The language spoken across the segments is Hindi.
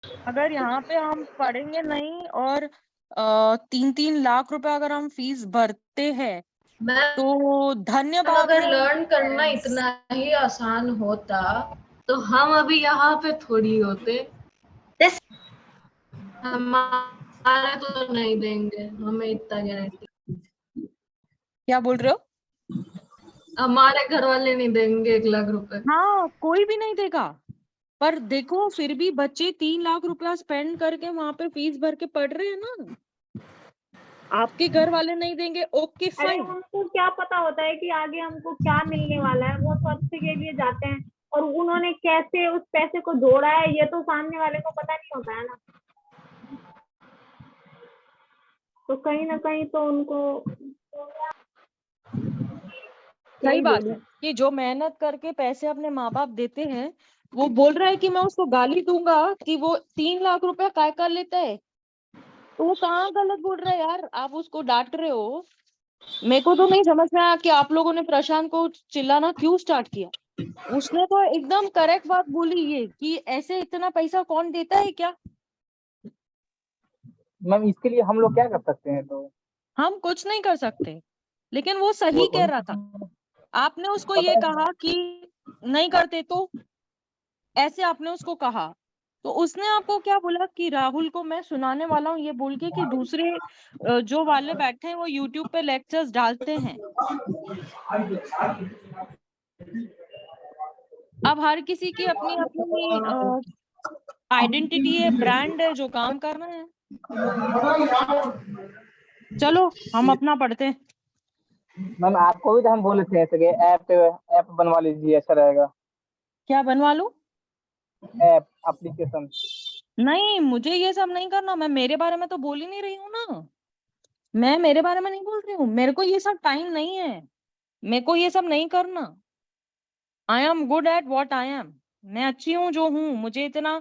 अगर यहाँ पे हम पढ़ेंगे नहीं और 3-3 लाख रुपए अगर हम फीस भरते हैं मैम तो धन्यवाद अगर है लर्न करना parents। इतना ही आसान होता तो हम अभी यहाँ पे थोड़ी होते। हमारे तो नहीं देंगे, हमें इतना गारंटी। क्या बोल रहे हो? हमारे घर वाले नहीं देंगे 1 लाख रुपए। हाँ, कोई भी नहीं देगा। पर देखो फिर भी बच्चे 3 लाख रुपया स्पेंड करके वहां पे फीस भर के पढ़ रहे हैं ना। आपके घर वाले नहीं देंगे, ओके अरे फाइन। उनको क्या पता होता है कि आगे हमको क्या मिलने वाला है, वो तो अच्छे के लिए जाते हैं। और उन्होंने कैसे उस पैसे को जोड़ा है ये तो सामने वाले को पता नहीं होता है ना। तो कहीं ना कहीं तो उनको क्या सही ही बात बोलूं। है कि जो मेहनत करके पैसे अपने माँ बाप देते हैं, वो बोल रहा है कि मैं उसको गाली दूंगा कि वो 3 लाख रुपया काय कर लेता है। तो वो कहाँ गलत बोल रहा है यार, आप उसको डांट रहे हो। मेरे को तो नहीं समझ में आया कि आप लोगों ने प्रशांत को चिल्लाना क्यों स्टार्ट किया। उसने तो एकदम करेक्ट बात बोली ये कि ऐसे इतना पैसा कौन देता है क्या। मैम इसके लिए हम लोग क्या कर सकते हैं? तो हम कुछ नहीं कर सकते, लेकिन वो सही वो कह रहा था। आपने उसको ये पता है। कहा कि नहीं करते तो, ऐसे आपने उसको कहा, तो उसने आपको क्या बोला कि राहुल को मैं सुनाने वाला हूँ ये बोल के कि दूसरे जो वाले बैठे हैं वो यूट्यूब पे लेक्चर्स डालते हैं। अब हर किसी की अपनी अपनी आइडेंटिटी है, ब्रांड है, जो काम करना है। चलो हम अपना पढ़ते हैं। मैम आपको भी तो हम बोले थे ऐसे कि ऐप बनवा लीजिए, अच्छा रहेगा। क्या बनवा लूं? App application. नहीं, मुझे ये सब नहीं करना। मैं मेरे बारे में तो बोल ही नहीं रही हूँ ना। मैं मेरे बारे में नहीं बोल रही हूँ, मेरे को ये सब टाइम नहीं है, मेरे को ये सब नहीं करना। I am good at what I am. मैं अच्छी हूँ जो हूँ। मुझे इतना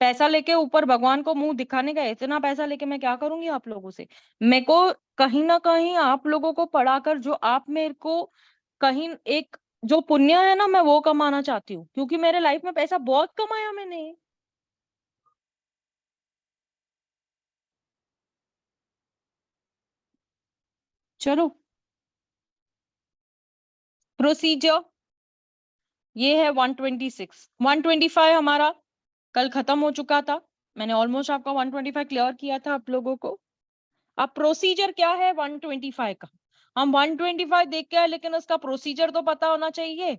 पैसा लेके ऊपर भगवान को मुंह दिखाने का, इतना पैसा लेके मैं क्या करूंगी आप लोगों से। मेरे को कहीं ना कहीं आप लोगों को पढ़ाकर जो आप मेरे को कहीं एक जो पुण्य है ना, मैं वो कमाना चाहती हूँ, क्योंकि मेरे लाइफ में पैसा बहुत कमाया मैंने। चलो प्रोसीजर ये है 126। 125 हमारा कल खत्म हो चुका था। मैंने ऑलमोस्ट आपका 125 क्लियर किया था आप लोगों को। अब प्रोसीजर क्या है 125 का, हम 125 देख के आए, लेकिन उसका प्रोसीजर तो पता होना चाहिए।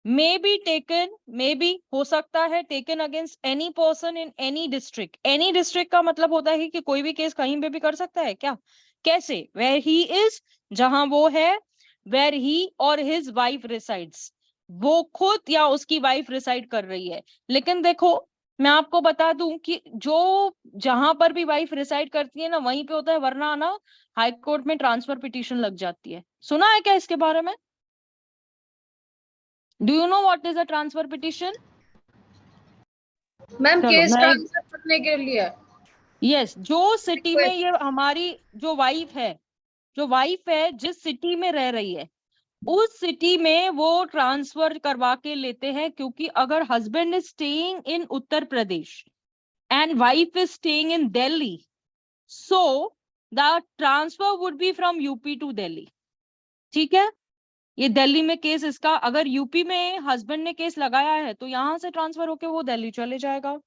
May be taken, may be हो सकता है taken against any person in any district. Any district का मतलब होता है कि कोई भी केस कहीं पे भी कर सकता है क्या? कैसे? वेयर ही इज, जहां वो है, वेयर ही और हिज वाइफ रिसाइड्स, वो खुद या उसकी वाइफ रिसाइड कर रही है। लेकिन देखो मैं आपको बता दूं कि जो जहां पर भी वाइफ रिसाइड करती है ना वहीं पे होता है, वरना ना हाई कोर्ट में ट्रांसफर पिटीशन लग जाती है। सुना है क्या इसके बारे में? Do you know what is a transfer petition? Ma'am चलो केस मैं ट्रांसफर करने के लिए यस, जो सिटी में रिक्वेस्ट। ये हमारी जो वाइफ है, जो वाइफ है जिस सिटी में रह रही है उस सिटी में वो ट्रांसफर करवा के लेते हैं। क्योंकि अगर husband is staying in Uttar Pradesh and wife is staying in Delhi, so the transfer would be from UP to Delhi. ठीक है, ये दिल्ली में केस इसका, अगर यूपी में हस्बैंड ने केस लगाया है तो यहां से ट्रांसफर होके वो दिल्ली चले जाएगा।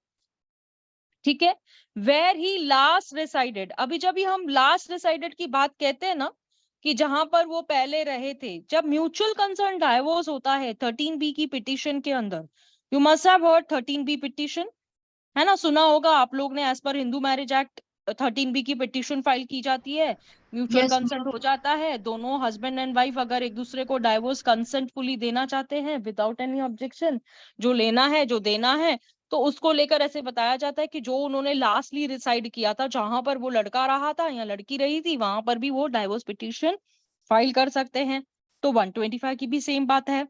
ठीक है, वेयर ही लास्ट रिसाइडेड। अभी जब भी हम लास्ट रिसाइडेड की बात कहते हैं ना, कि जहां पर वो पहले रहे थे, जब म्यूचुअल कंसर्न डाइवोर्स होता है 13B की पिटीशन के अंदर, you must have heard 13B petition, है ना, सुना होगा आप लोग ने। As per Hindu marriage act 13B की पिटीशन फाइल की जाती है, म्यूचुअल यस कंसेंट हो जाता है, दोनों हस्बैंड एंड वाइफ अगर एक दूसरे को डाइवोर्स कंसेंटफुली देना चाहते हैं विदाउट एनी ऑब्जेक्शन, जो लेना है जो देना है, तो उसको लेकर ऐसे बताया जाता है कि जो उन्होंने लास्टली डिसाइड किया था, जहां पर वो लड़का रहा था या लड़की रही थी, वहां पर भी वो डाइवोर्स पिटीशन फाइल कर सकते हैं। तो 125 की भी सेम बात है।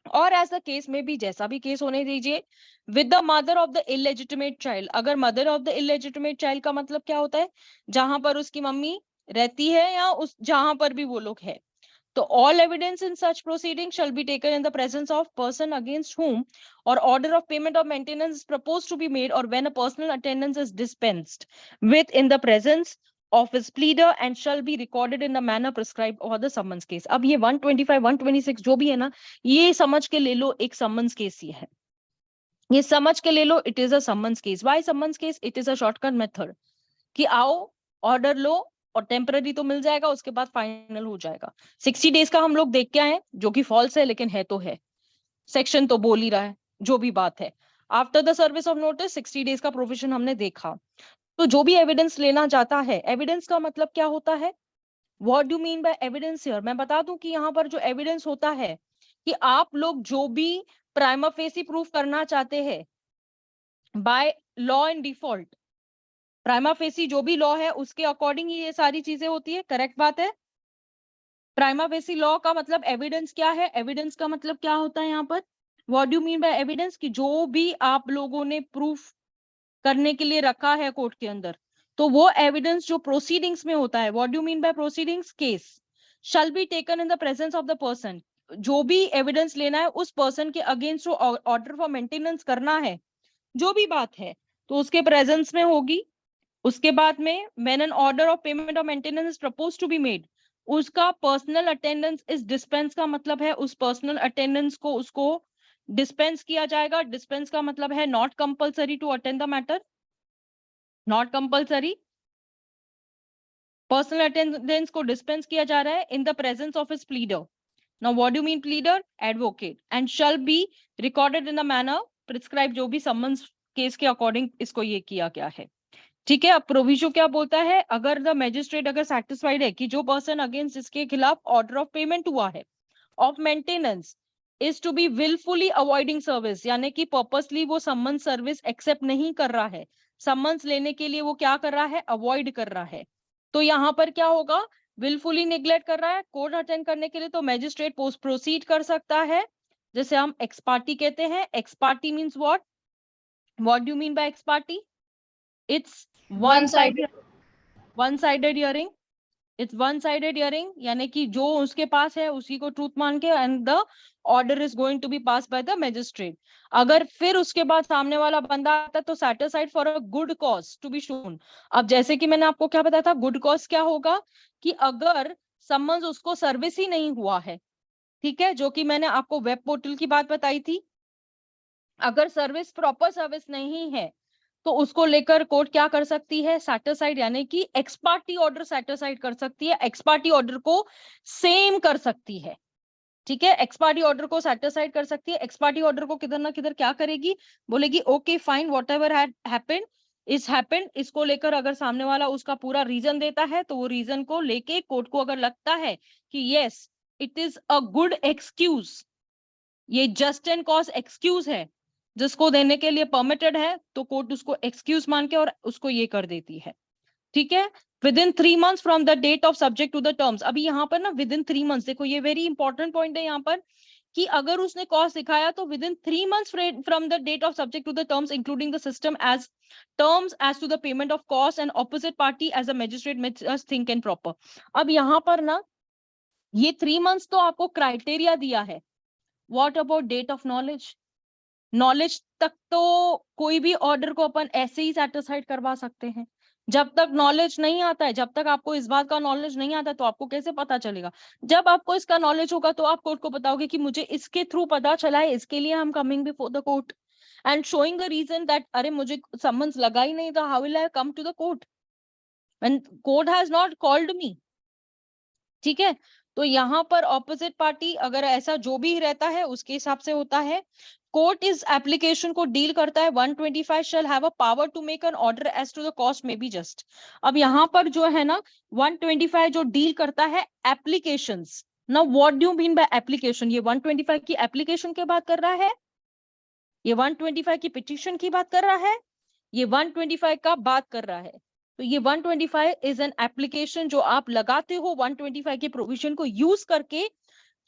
और ऐसा केस में भी जैसा भी केस होने दीजिए, with the mother of the illegitimate child. अगर mother of the illegitimate child का मतलब क्या होता है? जहां पर उसकी मम्मी रहती है या उस जहां पर भी वो लोग है, तो all evidence in such proceedings shall be taken in the presence of person against whom or order of payment or maintenance is proposed to be made, or when a personal attendance is dispensed with in the presence of his pleader, and shall be recorded in the manner prescribed for the summons case. अब ये 125 126 जो भी है ना, ये समझ के ले लो एक summons case ही है, ये समझ के ले लो, it is a summons case. Why summons case? It is a shortcut method कि आओ ऑर्डर लो और टेम्पररी तो मिल जाएगा, उसके बाद फाइनल हो जाएगा. 60 डेज का हम लोग देख के आए, जो कि फॉल्स है, लेकिन है तो है, सेक्शन तो बोल ही रहा है, जो भी बात है. After the service of notice 60 days का प्रोविजन हमने देखा. तो जो भी एविडेंस लेना जाता है, एविडेंस का मतलब क्या होता है, what do mean by evidence here. मैं बता दूं कि यहाँ पर जो एविडेंस होता है कि आप लोग जो भी प्राइमा फेसी प्रूफ करना चाहते हैं by law and default, prima facie जो भी लॉ है उसके अकॉर्डिंग ही ये सारी चीजें होती है. करेक्ट बात है. प्राइमा फेसी लॉ का मतलब एविडेंस क्या है, एविडेंस का मतलब क्या होता है यहाँ पर, what do mean by evidence, कि जो भी आप लोगों ने प्रूफ करने के लिए रखा है कोर्ट के अंदर, तो वो एविडेंस जो प्रोसीडिंग्स में होता है, what do mean by proceedings, case shall be taken in the presence of the person. जो भी एविडेंस लेना है उस पर्सन के अगेंस्ट जो ऑर्डर फॉर मेंटेनेंस करना है, जो भी बात है, तो उसके प्रेजेंस में होगी. उसके बाद में when an order of payment or maintenance is proposed to be made, उसका पर्सनल अटेंडेंस इस डिस्पेंस का मतलब है उस पर्सनल अटेंडेंस को उसको डिस्पेंस किया जाएगा. डिस्पेंस का मतलब है not compulsory to attend the matter, not compulsory. Personal attendance को डिस्पेंस किया जा रहा है in the presence of his pleader. Now what do mean pleader, advocate. And shall be recorded in the manner prescribe, जो भी समन्स केस के अकॉर्डिंग इसको ये किया गया है. ठीक है. अब प्रोविजो क्या बोलता है, अगर द मैजिस्ट्रेट अगर सैटिस्फाइड है कि जो पर्सन अगेंस्ट जिसके खिलाफ ऑर्डर ऑफ पेमेंट हुआ है of maintenance is to be wilfully avoiding service, यानी कि पर्पसली वो समन सर्विस एक्सेप्ट नहीं कर रहा है, समन्स लेने के लिए वो क्या कर रहा है, अवॉइड कर रहा है, तो यहाँ पर क्या होगा, विलफुली निग्लेक्ट कर रहा है कोर्ट अटेंड करने के लिए, तो मैजिस्ट्रेट प्रोसीड कर सकता है, जैसे हम एक्स पार्टी कहते हैं. X party means what, what do mean by x party, it's one-sided hearing. It's one-sided hearing, यानी कि जो उसके पास है उसी को ट्रूथ मान के and the order is going to be passed by the magistrate. अगर फिर उसके बाद सामने वाला बंदा आता है तो satisfied for a good cause to be shown. अब जैसे कि मैंने आपको क्या बताया था, good cause क्या होगा, कि अगर समन्स उसको सर्विस ही नहीं हुआ है, ठीक है, जो कि मैंने आपको वेब पोर्टल की बात बताई थी, अगर सर्विस प्रॉपर सर्विस नहीं है तो उसको लेकर कोर्ट क्या कर सकती है, सैटिस्फाइड, यानी कि एक्स पार्टी ऑर्डर सैटिस्फाइड कर सकती है, एक्स पार्टी ऑर्डर को सेम कर सकती है. ठीक है, एक्स पार्टी ऑर्डर को सैटिस्फाइड कर सकती है. एक्स पार्टी ऑर्डर को किधर ना किधर क्या करेगी, बोलेगी okay fine, whatever had happened is happened. इसको लेकर अगर सामने वाला उसका पूरा रीजन देता है तो वो रीजन को लेके कोर्ट को अगर लगता है कि yes it is a good excuse, ये जस्ट एंड कॉज एक्सक्यूज है जिसको देने के लिए परमिटेड है, तो कोर्ट उसको एक्सक्यूज मान के और उसको ये कर देती है. ठीक है. Within 3 months from the date of subject to the terms. अभी यहाँ पर ना विद इन 3 months, देखो ये वेरी इंपॉर्टेंट पॉइंट है यहाँ पर, कि अगर उसने कॉस्ट दिखाया तो within 3 months from the date of subject to the terms including the system as terms as to the payment of cost and opposite party as a magistrate must think and proper. अब यहाँ पर ना ये 3 months तो आपको क्राइटेरिया दिया है. What about date of knowledge, knowledge तक तो कोई भी ऑर्डर को अपन ऐसे ही सैटिस्फाइड करवा सकते हैं. जब तक नॉलेज नहीं आता है, जब तक आपको इस बात का नॉलेज नहीं आता तो आपको कैसे पता चलेगा, जब आपको इसका नॉलेज होगा तो आप कोर्ट को बताओगे कि मुझे इसके थ्रू पता चला है, इसके लिए हम coming before the court and showing the reason that अरे मुझे समन्स लगा ही नहीं था, how will I come to the court when court has not called me. ठीक है. तो यहाँ पर ऑपोजिट पार्टी अगर ऐसा जो भी रहता है उसके हिसाब से होता है. कोर्ट इस एप्लीकेशन को डील करता है. 125 shall have a power to make an order as to the cost may be just. अब यहाँ पर जो है ना 125 जो डील करता है applications. Now what do you mean by application, ये 125 की एप्लीकेशन की बात कर रहा है, ये 125 की पिटीशन की बात कर रहा है, ये 125 का बात कर रहा है. तो ये 125 इज एन एप्लीकेशन जो आप लगाते हो 125 के प्रोविजन को यूज करके.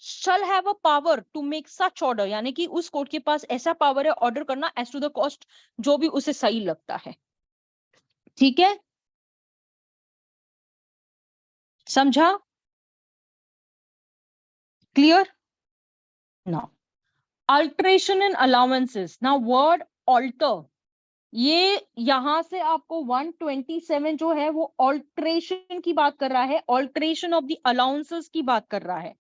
shall have a power to make such order, यानी कि उस कोर्ट के पास ऐसा पावर है ऑर्डर करना as to the cost, जो भी उसे सही लगता है. ठीक है, समझा. Clear? Now, alteration in allowances. Now, word alter, ये यहां से आपको 127 जो है वो ऑल्ट्रेशन की बात कर रहा है, ऑल्ट्रेशन ऑफ द अलाउंसेस की बात कर रहा है।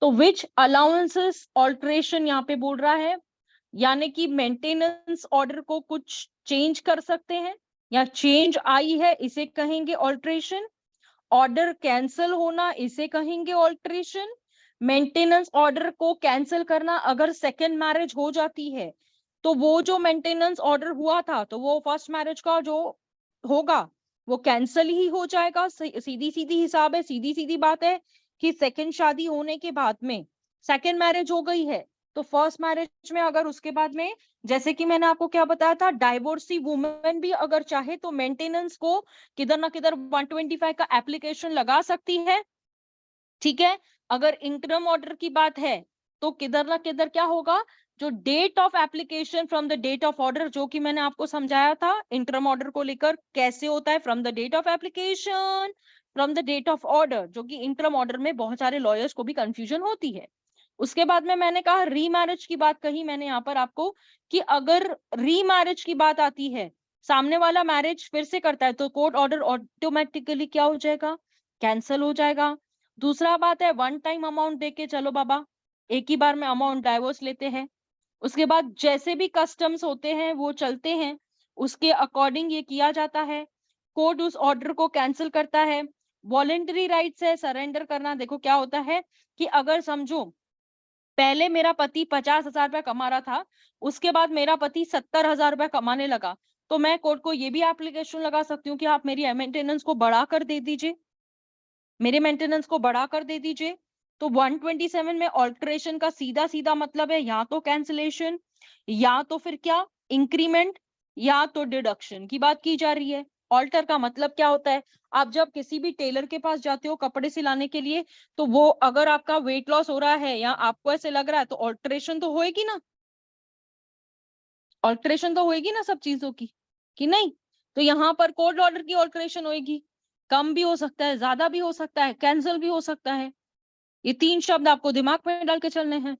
तो विच अलाउंसेस ऑल्ट्रेशन यहाँ पे बोल रहा है, यानी कि मेंटेनेंस ऑर्डर को कुछ चेंज कर सकते हैं या चेंज आई है, इसे कहेंगे ऑल्ट्रेशन। ऑर्डर कैंसिल होना, इसे कहेंगे ऑल्ट्रेशन। मेंटेनेंस ऑर्डर को कैंसिल करना, अगर सेकेंड मैरिज हो जाती है तो वो जो मेंटेनेंस ऑर्डर हुआ था तो वो फर्स्ट मैरिज का जो होगा वो कैंसिल ही हो जाएगा। सीधी सीधी हिसाब है, सीधी सीधी बात है कि सेकंड शादी होने के बाद में सेकंड मैरिज हो गई है तो फर्स्ट मैरिज में अगर उसके बाद में, जैसे कि मैंने आपको क्या बताया था, डाइवोर्सी वुमेन भी अगर चाहे तो मेंटेनेंस को किधर ना किधर 125 का एप्लीकेशन लगा सकती है। ठीक है, अगर इंटरम ऑर्डर की बात है तो किधर ना किधर क्या होगा, जो date of application from the date of order, जो कि मैंने आपको समझाया था इंटरम ऑर्डर को लेकर कैसे होता है, from the date of application from the date of order, जो कि इंटरम ऑर्डर में बहुत सारे लॉयर्स को भी कंफ्यूजन होती है। उसके बाद में मैंने कहा रीमैरिज की बात कही मैंने यहाँ पर आपको कि अगर रीमैरिज की बात आती है, सामने वाला मैरिज फिर से करता है तो कोर्ट ऑर्डर ऑटोमेटिकली क्या हो जाएगा, कैंसिल हो जाएगा। दूसरा बात है वन टाइम अमाउंट देके चलो बाबा एक ही बार में अमाउंट डाइवोर्स लेते हैं। उसके बाद जैसे भी कस्टम्स होते हैं वो चलते हैं, उसके अकॉर्डिंग ये किया जाता है। कोर्ट उस ऑर्डर को कैंसिल करता है। वॉलेंटरी राइट्स है सरेंडर करना। देखो क्या होता है कि अगर समझो पहले मेरा पति 50,000 रुपया कमा रहा था, उसके बाद मेरा पति 70,000 रुपया कमाने लगा, तो मैं कोर्ट को ये भी एप्लीकेशन लगा सकती हूँ कि आप मेरी मेंटेनेंस को बढ़ा कर दे दीजिए, मेरे मेंटेनेंस को बढ़ा कर दे दीजिए। तो 127 में ऑल्टरेशन का सीधा सीधा मतलब है या तो कैंसिलेशन या तो फिर क्या इंक्रीमेंट या तो डिडक्शन की बात की जा रही है। ऑल्टर का मतलब क्या होता है, आप जब किसी भी टेलर के पास जाते हो कपड़े सिलाने के लिए तो वो अगर आपका वेट लॉस हो रहा है या आपको ऐसे लग रहा है तो ऑल्टरेशन तो होएगी ना, ऑल्टरेशन तो होएगी ना सब चीजों की, कि नहीं। तो यहाँ पर कोर्ट ऑर्डर की ऑल्टरेशन होएगी, कम भी हो सकता है, ज्यादा भी हो सकता है, कैंसिल भी हो सकता है। ये तीन शब्द आपको दिमाग में डाल के चलने हैं।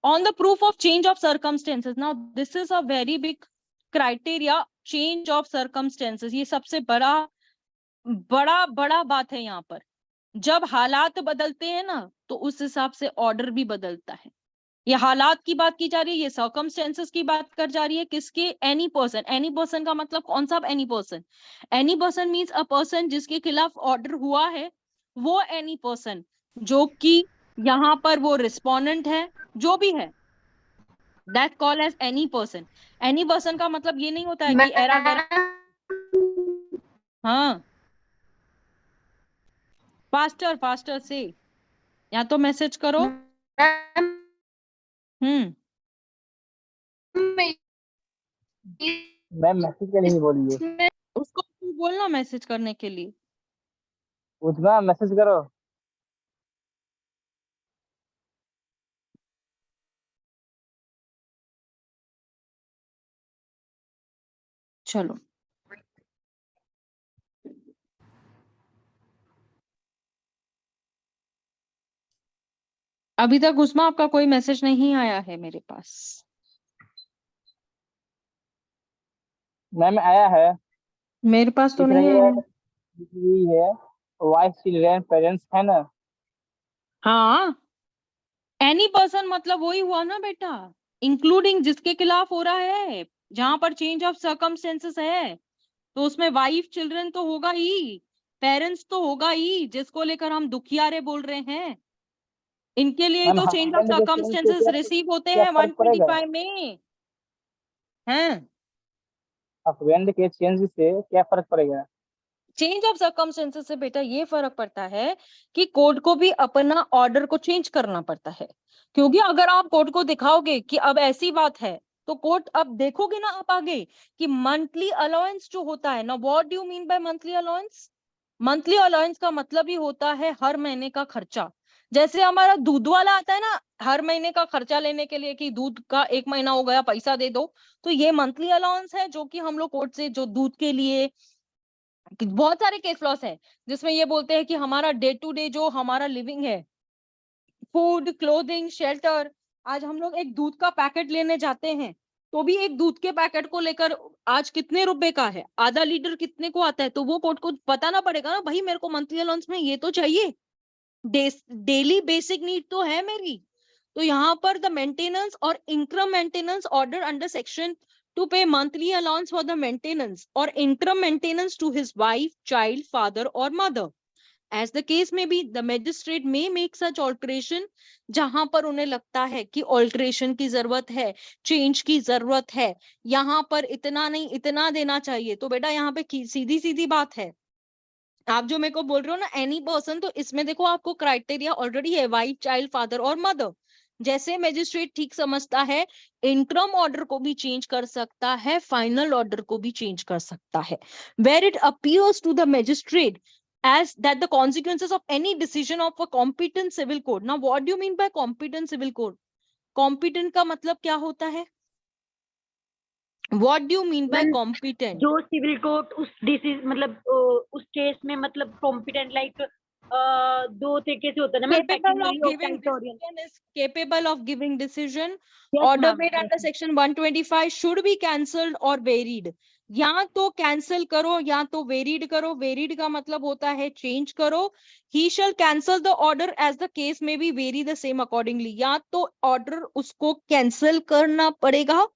On the proof of change of circumstances, now this is a very big criteria, change of circumstances, ये सबसे बड़ा बड़ा बड़ा बात है यहाँ पर। जब हालात बदलते हैं ना तो उस हिसाब से ऑर्डर भी बदलता है। ये हालात की बात की जा रही है, ये सर्कमस्टेंसेस की बात कर जा रही है, किसके, एनी पर्सन। एनी पर्सन का मतलब कौन सा any person, any person means a person जिसके खिलाफ ऑर्डर हुआ है, वो एनी पर्सन जो कि यहाँ पर वो रिस्पोंडेंट है, जो भी है, that call as any person. Any person का मतलब ये नहीं होता है कि एरा गैरा। हाँ फास्टर फास्टर से, या तो मैसेज करो। मैम मैसेज के लिए बोलिए, उसको बोलना मैसेज करने के लिए। उतना मैसेज करो। चलो अभी तक उसमें आपका कोई मैसेज नहीं आया है मेरे पास। मैम आया है, मेरे पास तो दिख नहीं रही आया है, है। दिख रही है। वाइफ चिल्ड्रन पेरेंट्स है ना। हाँ एनी पर्सन मतलब वही हुआ ना बेटा, इंक्लूडिंग जिसके खिलाफ हो रहा है, जहां पर चेंज ऑफ सर्कमस्टेंसेस है तो उसमें वाइफ चिल्ड्रन तो होगा ही, पेरेंट्स तो होगा ही, जिसको लेकर हम दुखियारे बोल रहे हैं, इनके लिए ही मैम तो चेंज ऑफ हस्बैंड के चेंज से सर्कमस्टेंसेस क्या रिसीव होते क्या हैं फर्क पड़ेगा। 125 में हैं। हस्बैंड के चेंज से क्या फर्क पड़ेगा। चेंज ऑफ सर्कमस्टेंसेस से बेटा ये फर्क पड़ता है कि कोर्ट को भी अपना ऑर्डर को चेंज करना पड़ता है, क्योंकि अगर आप कोर्ट को दिखाओगे कि अब ऐसी बात है तो कोर्ट अब देखोगे ना आप आगे कि मंथली अलाउंस जो होता है ना, what do you mean by monthly allowance. Monthly allowance का मतलब ही होता है हर महीने का खर्चा। जैसे हमारा दूध वाला आता है ना हर महीने का खर्चा लेने के लिए कि दूध का 1 महीना हो गया पैसा दे दो, तो ये मंथली अलाउंस है जो कि हम लोग कोर्ट से जो दूध के लिए, बहुत सारे केस लॉस है जिसमें ये बोलते हैं कि हमारा डे टू डे जो हमारा लिविंग है फूड, क्लोथिंग, शेल्टर। आज हम लोग एक दूध का पैकेट लेने जाते हैं तो भी एक दूध के पैकेट को लेकर आज कितने रुपए का है, आधा लीटर कितने को आता है, तो वो कोर्ट को बताना पड़ेगा ना भाई, मेरे को मंथली अलाउंस में ये तो चाहिए, डेली बेसिक नीड तो है मेरी। तो यहाँ पर द मेंटेनेंस और इंक्रम maintenance order under section to pay monthly allowance for the maintenance or interim maintenance to his wife, child, father or mother. As the case may be, the magistrate may make such alteration जहां पर उन्हें लगता है कि ऑल्ट्रेशन की जरूरत है, चेंज की जरूरत है, यहाँ पर इतना नहीं इतना देना चाहिए। तो बेटा यहाँ पे सीधी सीधी बात है, आप जो मेरे को बोल रहे हो ना एनी पर्सन, तो इसमें देखो आपको क्राइटेरिया ऑलरेडी है, वाइफ, चाइल्ड, फादर और मदर। जैसे मैजिस्ट्रेट ठीक समझता है, इंटरम ऑर्डर को भी चेंज कर सकता है, फाइनल ऑर्डर को भी चेंज कर सकता है। Where it appears to the magistrate as that the consequences of any decision of a competent civil court. Now what do you mean by competent civil court? Competent का मतलब क्या होता है? What do you mean by competent? जो सिविल कोर्ट उस डिसीज मतलब उस केस में मतलब कॉम्पिटेंट लाइक दो तरीके से होता है ना, Capable of giving decision is capable of giving decision. Order made under section 125 should be cancelled or varied. या तो कैंसिल करो या तो वेरीड करो। वेरीड का मतलब होता है चेंज करो। He shall cancel the order as the case may be vary the same accordingly. या तो ऑर्डर उसको कैंसिल करना पड़ेगा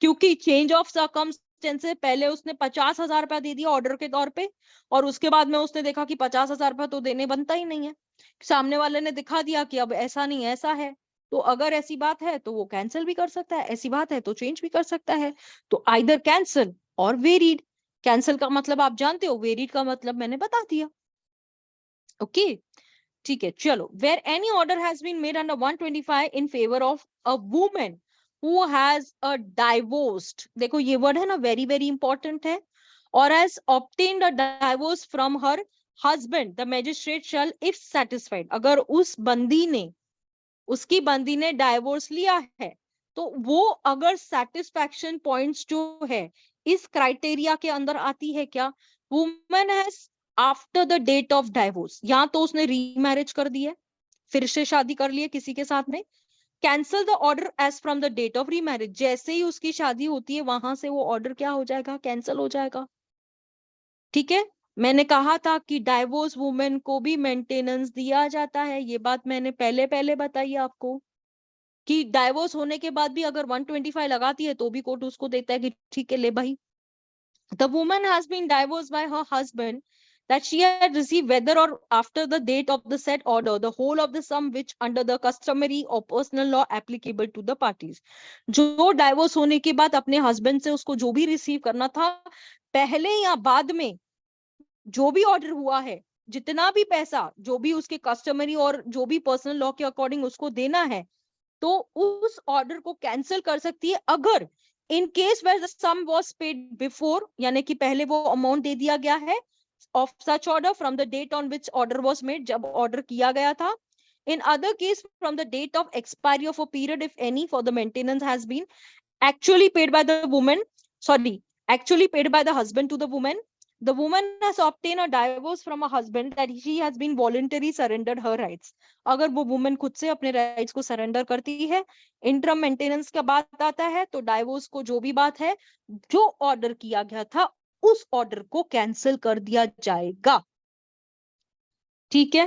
क्योंकि चेंज ऑफ सर्कमस्टेंस से पहले उसने 50,000 रुपया दे दिया ऑर्डर के तौर पे, और उसके बाद में उसने देखा कि 50,000 रुपया तो देने बनता ही नहीं है, सामने वाले ने दिखा दिया कि अब ऐसा नहीं ऐसा है। तो अगर ऐसी बात है तो वो कैंसिल भी कर सकता है, ऐसी बात है तो चेंज भी कर सकता है। तो आइदर कैंसिल और वेरीड। कैंसिल का मतलब आप जानते हो, वेरीड का मतलब मैंने बता दिया। ओके ठीक है, चलो। Where any order has been made under 125 in favour of a woman who has a divorced, देखो ये वर्ड है ना वेरी वेरी इंपॉर्टेंट है, और has obtained a divorce from her husband, the magistrate shall if satisfied, अगर उस बंदी ने, उसकी बंदी ने डाइवोर्स लिया है तो वो अगर सेटिस्फैक्शन पॉइंट्स जो है इस क्राइटेरिया के अंदर आती है क्या, woman has after the date of divorce, या तो उसने रीमैरिज कर दी है, फिर से शादी कर ली है किसी के साथ में, cancel the order as from the date of remarriage, जैसे ही उसकी शादी होती है वहां से वो ऑर्डर क्या हो जाएगा, कैंसिल हो जाएगा। ठीक है, मैंने कहा था कि डाइवोर्स वुमेन को भी मेंटेनेंस दिया जाता है, ये बात मैंने पहले बताई आपको कि डाइवोर्स होने के बाद भी अगर 125 लगाती है तो भी कोर्ट उसको देता है कि ठीक है ले भाई। The woman has been divorced by her husband that she had received whether or after the date of the said order the whole of the sum which under the customary or personal law applicable to the parties। जो डाइवोर्स होने के बाद अपने हस्बैंड से उसको जो भी रिसीव करना था पहले या बाद में, जो भी ऑर्डर हुआ है, जितना भी पैसा जो भी उसके कस्टमरी और जो भी पर्सनल लॉ के अकॉर्डिंग उसको देना है, तो उस ऑर्डर को कैंसिल कर सकती है अगर in case where the sum was paid before, यानी कि पहले वो अमाउंट दे दिया गया है of such order from the date on which order was made, जब ऑर्डर किया गया था। In other case from the date of expiry of a period if any for the maintenance has been actually paid by the woman, actually paid by the husband to the woman, the woman has obtained a divorce from a husband that she has been voluntarily surrendered her rights। अगर वो वुमेन खुद से अपने राइट्स को सरेंडर करती है, इंटरम मेंटेनेंस का बात आता है तो डाइवोर्स को जो भी बात है, जो ऑर्डर किया गया था उस ऑर्डर को कैंसिल कर दिया जाएगा। ठीक है,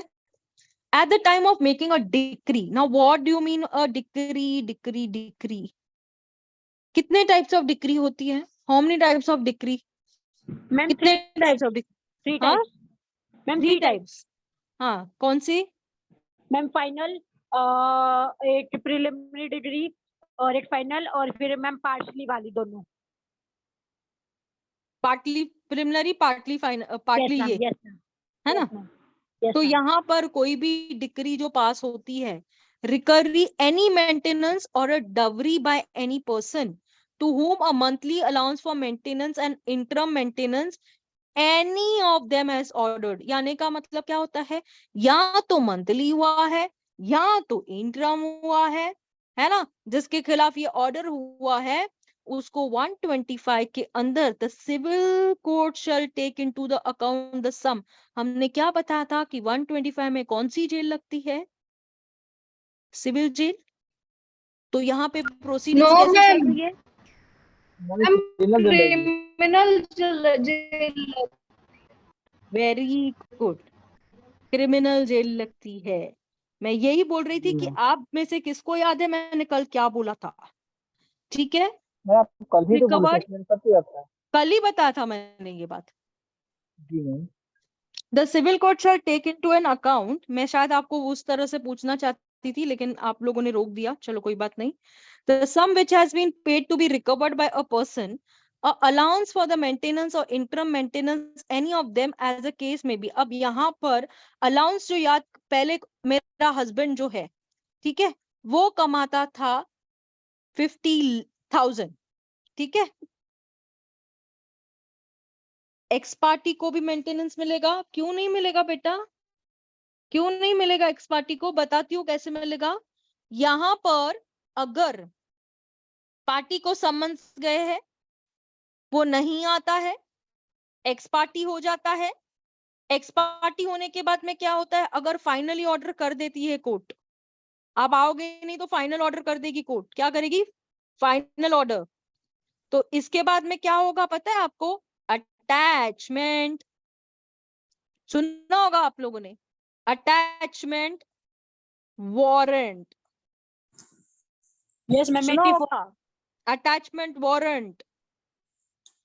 at the time of making a decree. Now what do you mean a decree? Decree कितने टाइप्स ऑफ डिक्री होती है? How many types of decree? Ma'am कितने types of decree? 3 types ma'am, 3 types. हाँ, कौन सी? मैम फाइनल, एक प्रिलिमिनरी डिग्री और एक फाइनल, और फिर मैम पार्शली वाली दोनों। Partly preliminary, partly final, partly ये है ना? तो यहाँ पर कोई भी डिक्री जो पास होती है, रिकवरी एनी मेंटेनेंस और a dowry by any person to whom a monthly allowance for maintenance and interim maintenance any of them has ordered, यानी का मतलब क्या होता है, या तो मंथली हुआ है या तो इंटरम हुआ है ना, जिसके खिलाफ ये ऑर्डर हुआ है उसको 125 के अंदर the civil court shall take into the account the sum. हमने क्या बताया था कि 125 में कौन सी जेल लगती है? Civil jail. तो यहाँ पे प्रोसीडिंग नो कैसे चल मैम, रही है? Criminal jail. Very good, criminal jail लगती है। मैं यही बोल रही थी कि आप में से किसको याद है मैंने कल क्या बोला था? ठीक है, मैं आपको कल ही तो बोले थे, रिकवर्ड, मैंने कब किया था? कल ही बताया था मैंने ये बात। जी ma'am. The civil court shall take into an account, मैं शायद आपको उस तरह से पूछना चाहती थी लेकिन आप लोगों ने रोक दिया, चलो कोई बात नहीं। The sum which has been paid to be recovered by a person, a allowance for the maintenance or interim maintenance any of them as a case may be। अब यहाँ पर allowance जो याद, पहले मेरा हस्बैंड जो है, ठीक है, वो कमाता था 50,000, ठीक है, एक्स पार्टी को भी मेंटेनेंस मिलेगा, क्यों नहीं मिलेगा बेटा, क्यों नहीं मिलेगा एक्स पार्टी को? बताती हूँ कैसे मिलेगा। यहां पर अगर पार्टी को समन्स गए हैं, वो नहीं आता है, एक्स पार्टी हो जाता है। एक्स पार्टी होने के बाद में क्या होता है, अगर फाइनली ऑर्डर कर देती है कोर्ट, आप आओगे नहीं तो फाइनल ऑर्डर कर देगी कोर्ट, क्या करेगी, फाइनल ऑर्डर। तो इसके बाद में क्या होगा पता है आपको, अटैचमेंट, सुनना होगा आप लोगों ने, अटैचमेंट वारंट, यस मैम, सुना 84 होगा, अटैचमेंट वारंट।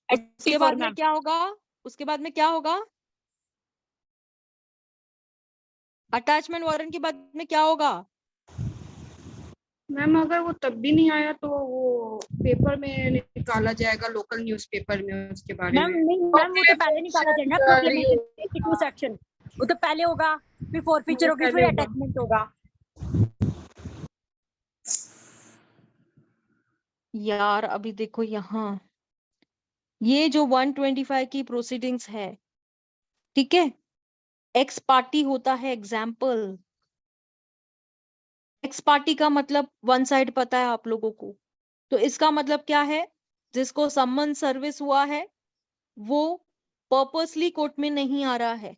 उसके 84 बाद में मैम। क्या होगा, उसके बाद में क्या होगा, अटैचमेंट वारंट के बाद में क्या होगा? मैम अगर वो तब भी नहीं आया तो वो पेपर में निकाला जाएगा, लोकल न्यूज़पेपर में उसके बारे मैम में। नहीं मैम, वो तो पहले निकाला जाएगा, प्रोक्लेमेशन 82 सेक्शन, वो तो पहले होगा, फिर फॉरफीचर होगी, फिर अटैचमेंट होगा। यार अभी देखो यहाँ, ये जो 125 की प्रोसीडिंग्स है, ठीक है, एक्स पार्टी होता है एग्जाम्पल। एक्स पार्टी का मतलब वन साइड पता है आप लोगों को, तो इसका मतलब क्या है, जिसको सम्मन सर्विस हुआ है वो पर्पसली कोर्ट में नहीं आ रहा है,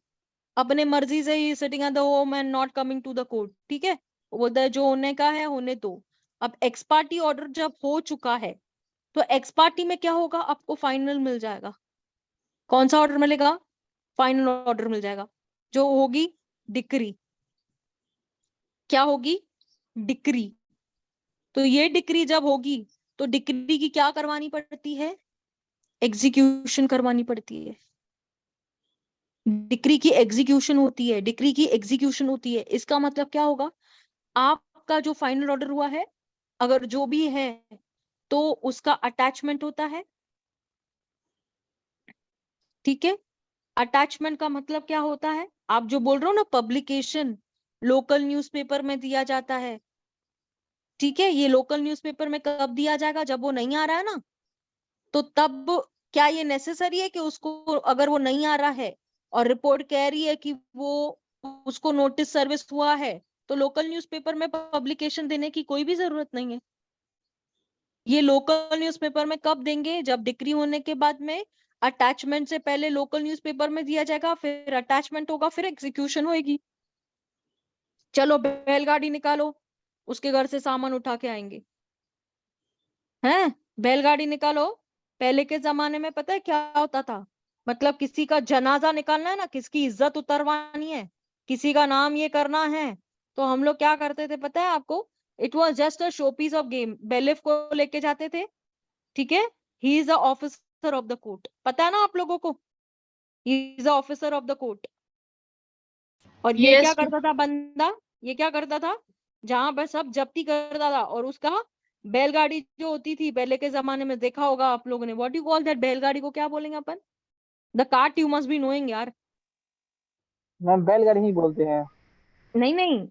अपने मर्जी से ही sitting at the home and not coming to the court, ठीक है, वो जो होने का है होने दो। अब एक्स पार्टी ऑर्डर जब हो चुका है तो एक्स पार्टी में क्या होगा, आपको फाइनल मिल जाएगा। कौन सा ऑर्डर मिलेगा, फाइनल ऑर्डर मिल जाएगा, जो होगी डिक्री। क्या होगी, डिक्री। तो ये डिक्री जब होगी तो डिक्री की क्या करवानी पड़ती है, एग्जीक्यूशन करवानी पड़ती है। डिक्री की एग्जीक्यूशन होती है, डिक्री की एग्जीक्यूशन होती है। इसका मतलब क्या होगा, आपका जो फाइनल ऑर्डर हुआ है अगर जो भी है तो उसका अटैचमेंट होता है, ठीक है। अटैचमेंट का मतलब क्या होता है, आप जो बोल रहे हो ना पब्लिकेशन, लोकल न्यूज़पेपर में दिया जाता है, ठीक है, ये लोकल न्यूज़पेपर में कब दिया जाएगा, जब वो नहीं आ रहा है ना, तो तब क्या ये नेसेसरी है कि उसको, अगर वो नहीं आ रहा है और रिपोर्ट कह रही है कि वो उसको नोटिस सर्विस हुआ है, तो लोकल न्यूज़पेपर में पब्लिकेशन देने की कोई भी जरूरत नहीं है। ये लोकल न्यूज़पेपर में कब देंगे, जब डिक्री होने के बाद में अटैचमेंट से पहले लोकल न्यूज़पेपर में दिया जाएगा, फिर अटैचमेंट होगा, फिर एग्जीक्यूशन होगी। चलो बैलगाड़ी निकालो, उसके घर से सामान उठा के आएंगे, हैं, बैलगाड़ी निकालो। पहले के जमाने में पता है क्या होता था, मतलब किसी का जनाजा निकालना है ना, किसकी इज्जत उतरवानी है, किसी का नाम ये करना है, तो हम लोग क्या करते थे पता है आपको, it was just a show piece of game. Bailiff को लेके जाते थे, ठीक है, he is the officer of the court, पता है ना आप लोगों को, he is the officer of the court. और ये क्या करता था बंदा, ये क्या करता था, जहां पर सब जब्ती करता था, और उसका बैलगाड़ी जो होती थी पहले के जमाने में, देखा होगा आप लोगों ने, व्हाट यू कॉल दैट, बैलगाड़ी को क्या बोलेंगे अपन, the cart, you must be knowing यार। मैम बैलगाड़ी ही बोलते हैं। नहीं नहीं,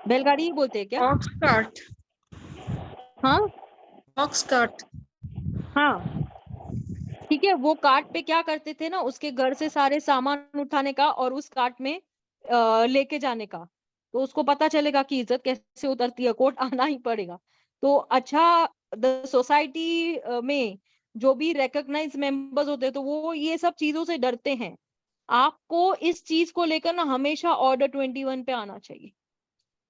बैलगाड़ी ही बोलते हैं क्या? Ox cart. हाँ ऑक्स कार्ट। हाँ, ठीक है, वो कार्ट पे क्या करते थे ना, उसके घर से सारे सामान उठाने का और उस कार्ट में लेके जाने का, तो उसको पता चलेगा कि इज्जत कैसे उतरती है, कोर्ट आना ही पड़ेगा। तो अच्छा, द सोसाइटी में जो भी रिकॉग्नाइज मेंबर्स होते हैं तो वो ये सब चीजों से डरते हैं। आपको इस चीज को लेकर ना हमेशा ऑर्डर 21 पे आना चाहिए,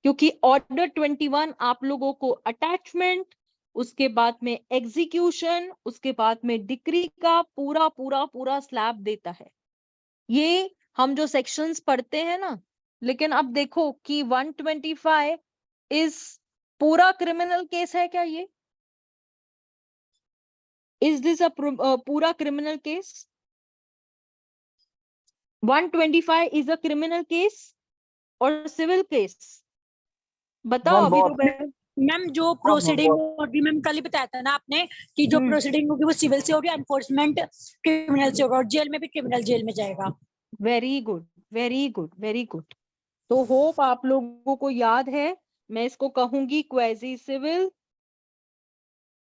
क्योंकि ऑर्डर 21 आप लोगों को अटैचमेंट, उसके बाद में एग्जीक्यूशन, उसके बाद में डिक्री का पूरा पूरा पूरा स्लैब देता है। ये हम जो सेक्शंस पढ़ते हैं ना, लेकिन अब देखो कि 125 इस पूरा क्रिमिनल केस है क्या? ये इज दिस अ पूरा criminal case? 125 is a criminal case और सिविल केस? बताओ अभी तो मैम जो प्रोसीडिंग होगी, मैम कल ही बताया था ना आपने कि जो प्रोसीडिंग होगी वो सिविल से होगी, एनफोर्समेंट क्रिमिनल से होगा, और जेल में भी क्रिमिनल जेल में जाएगा। Very good, very good, very good. तो होप आप लोगों को याद है, मैं इसको कहूंगी quasi civil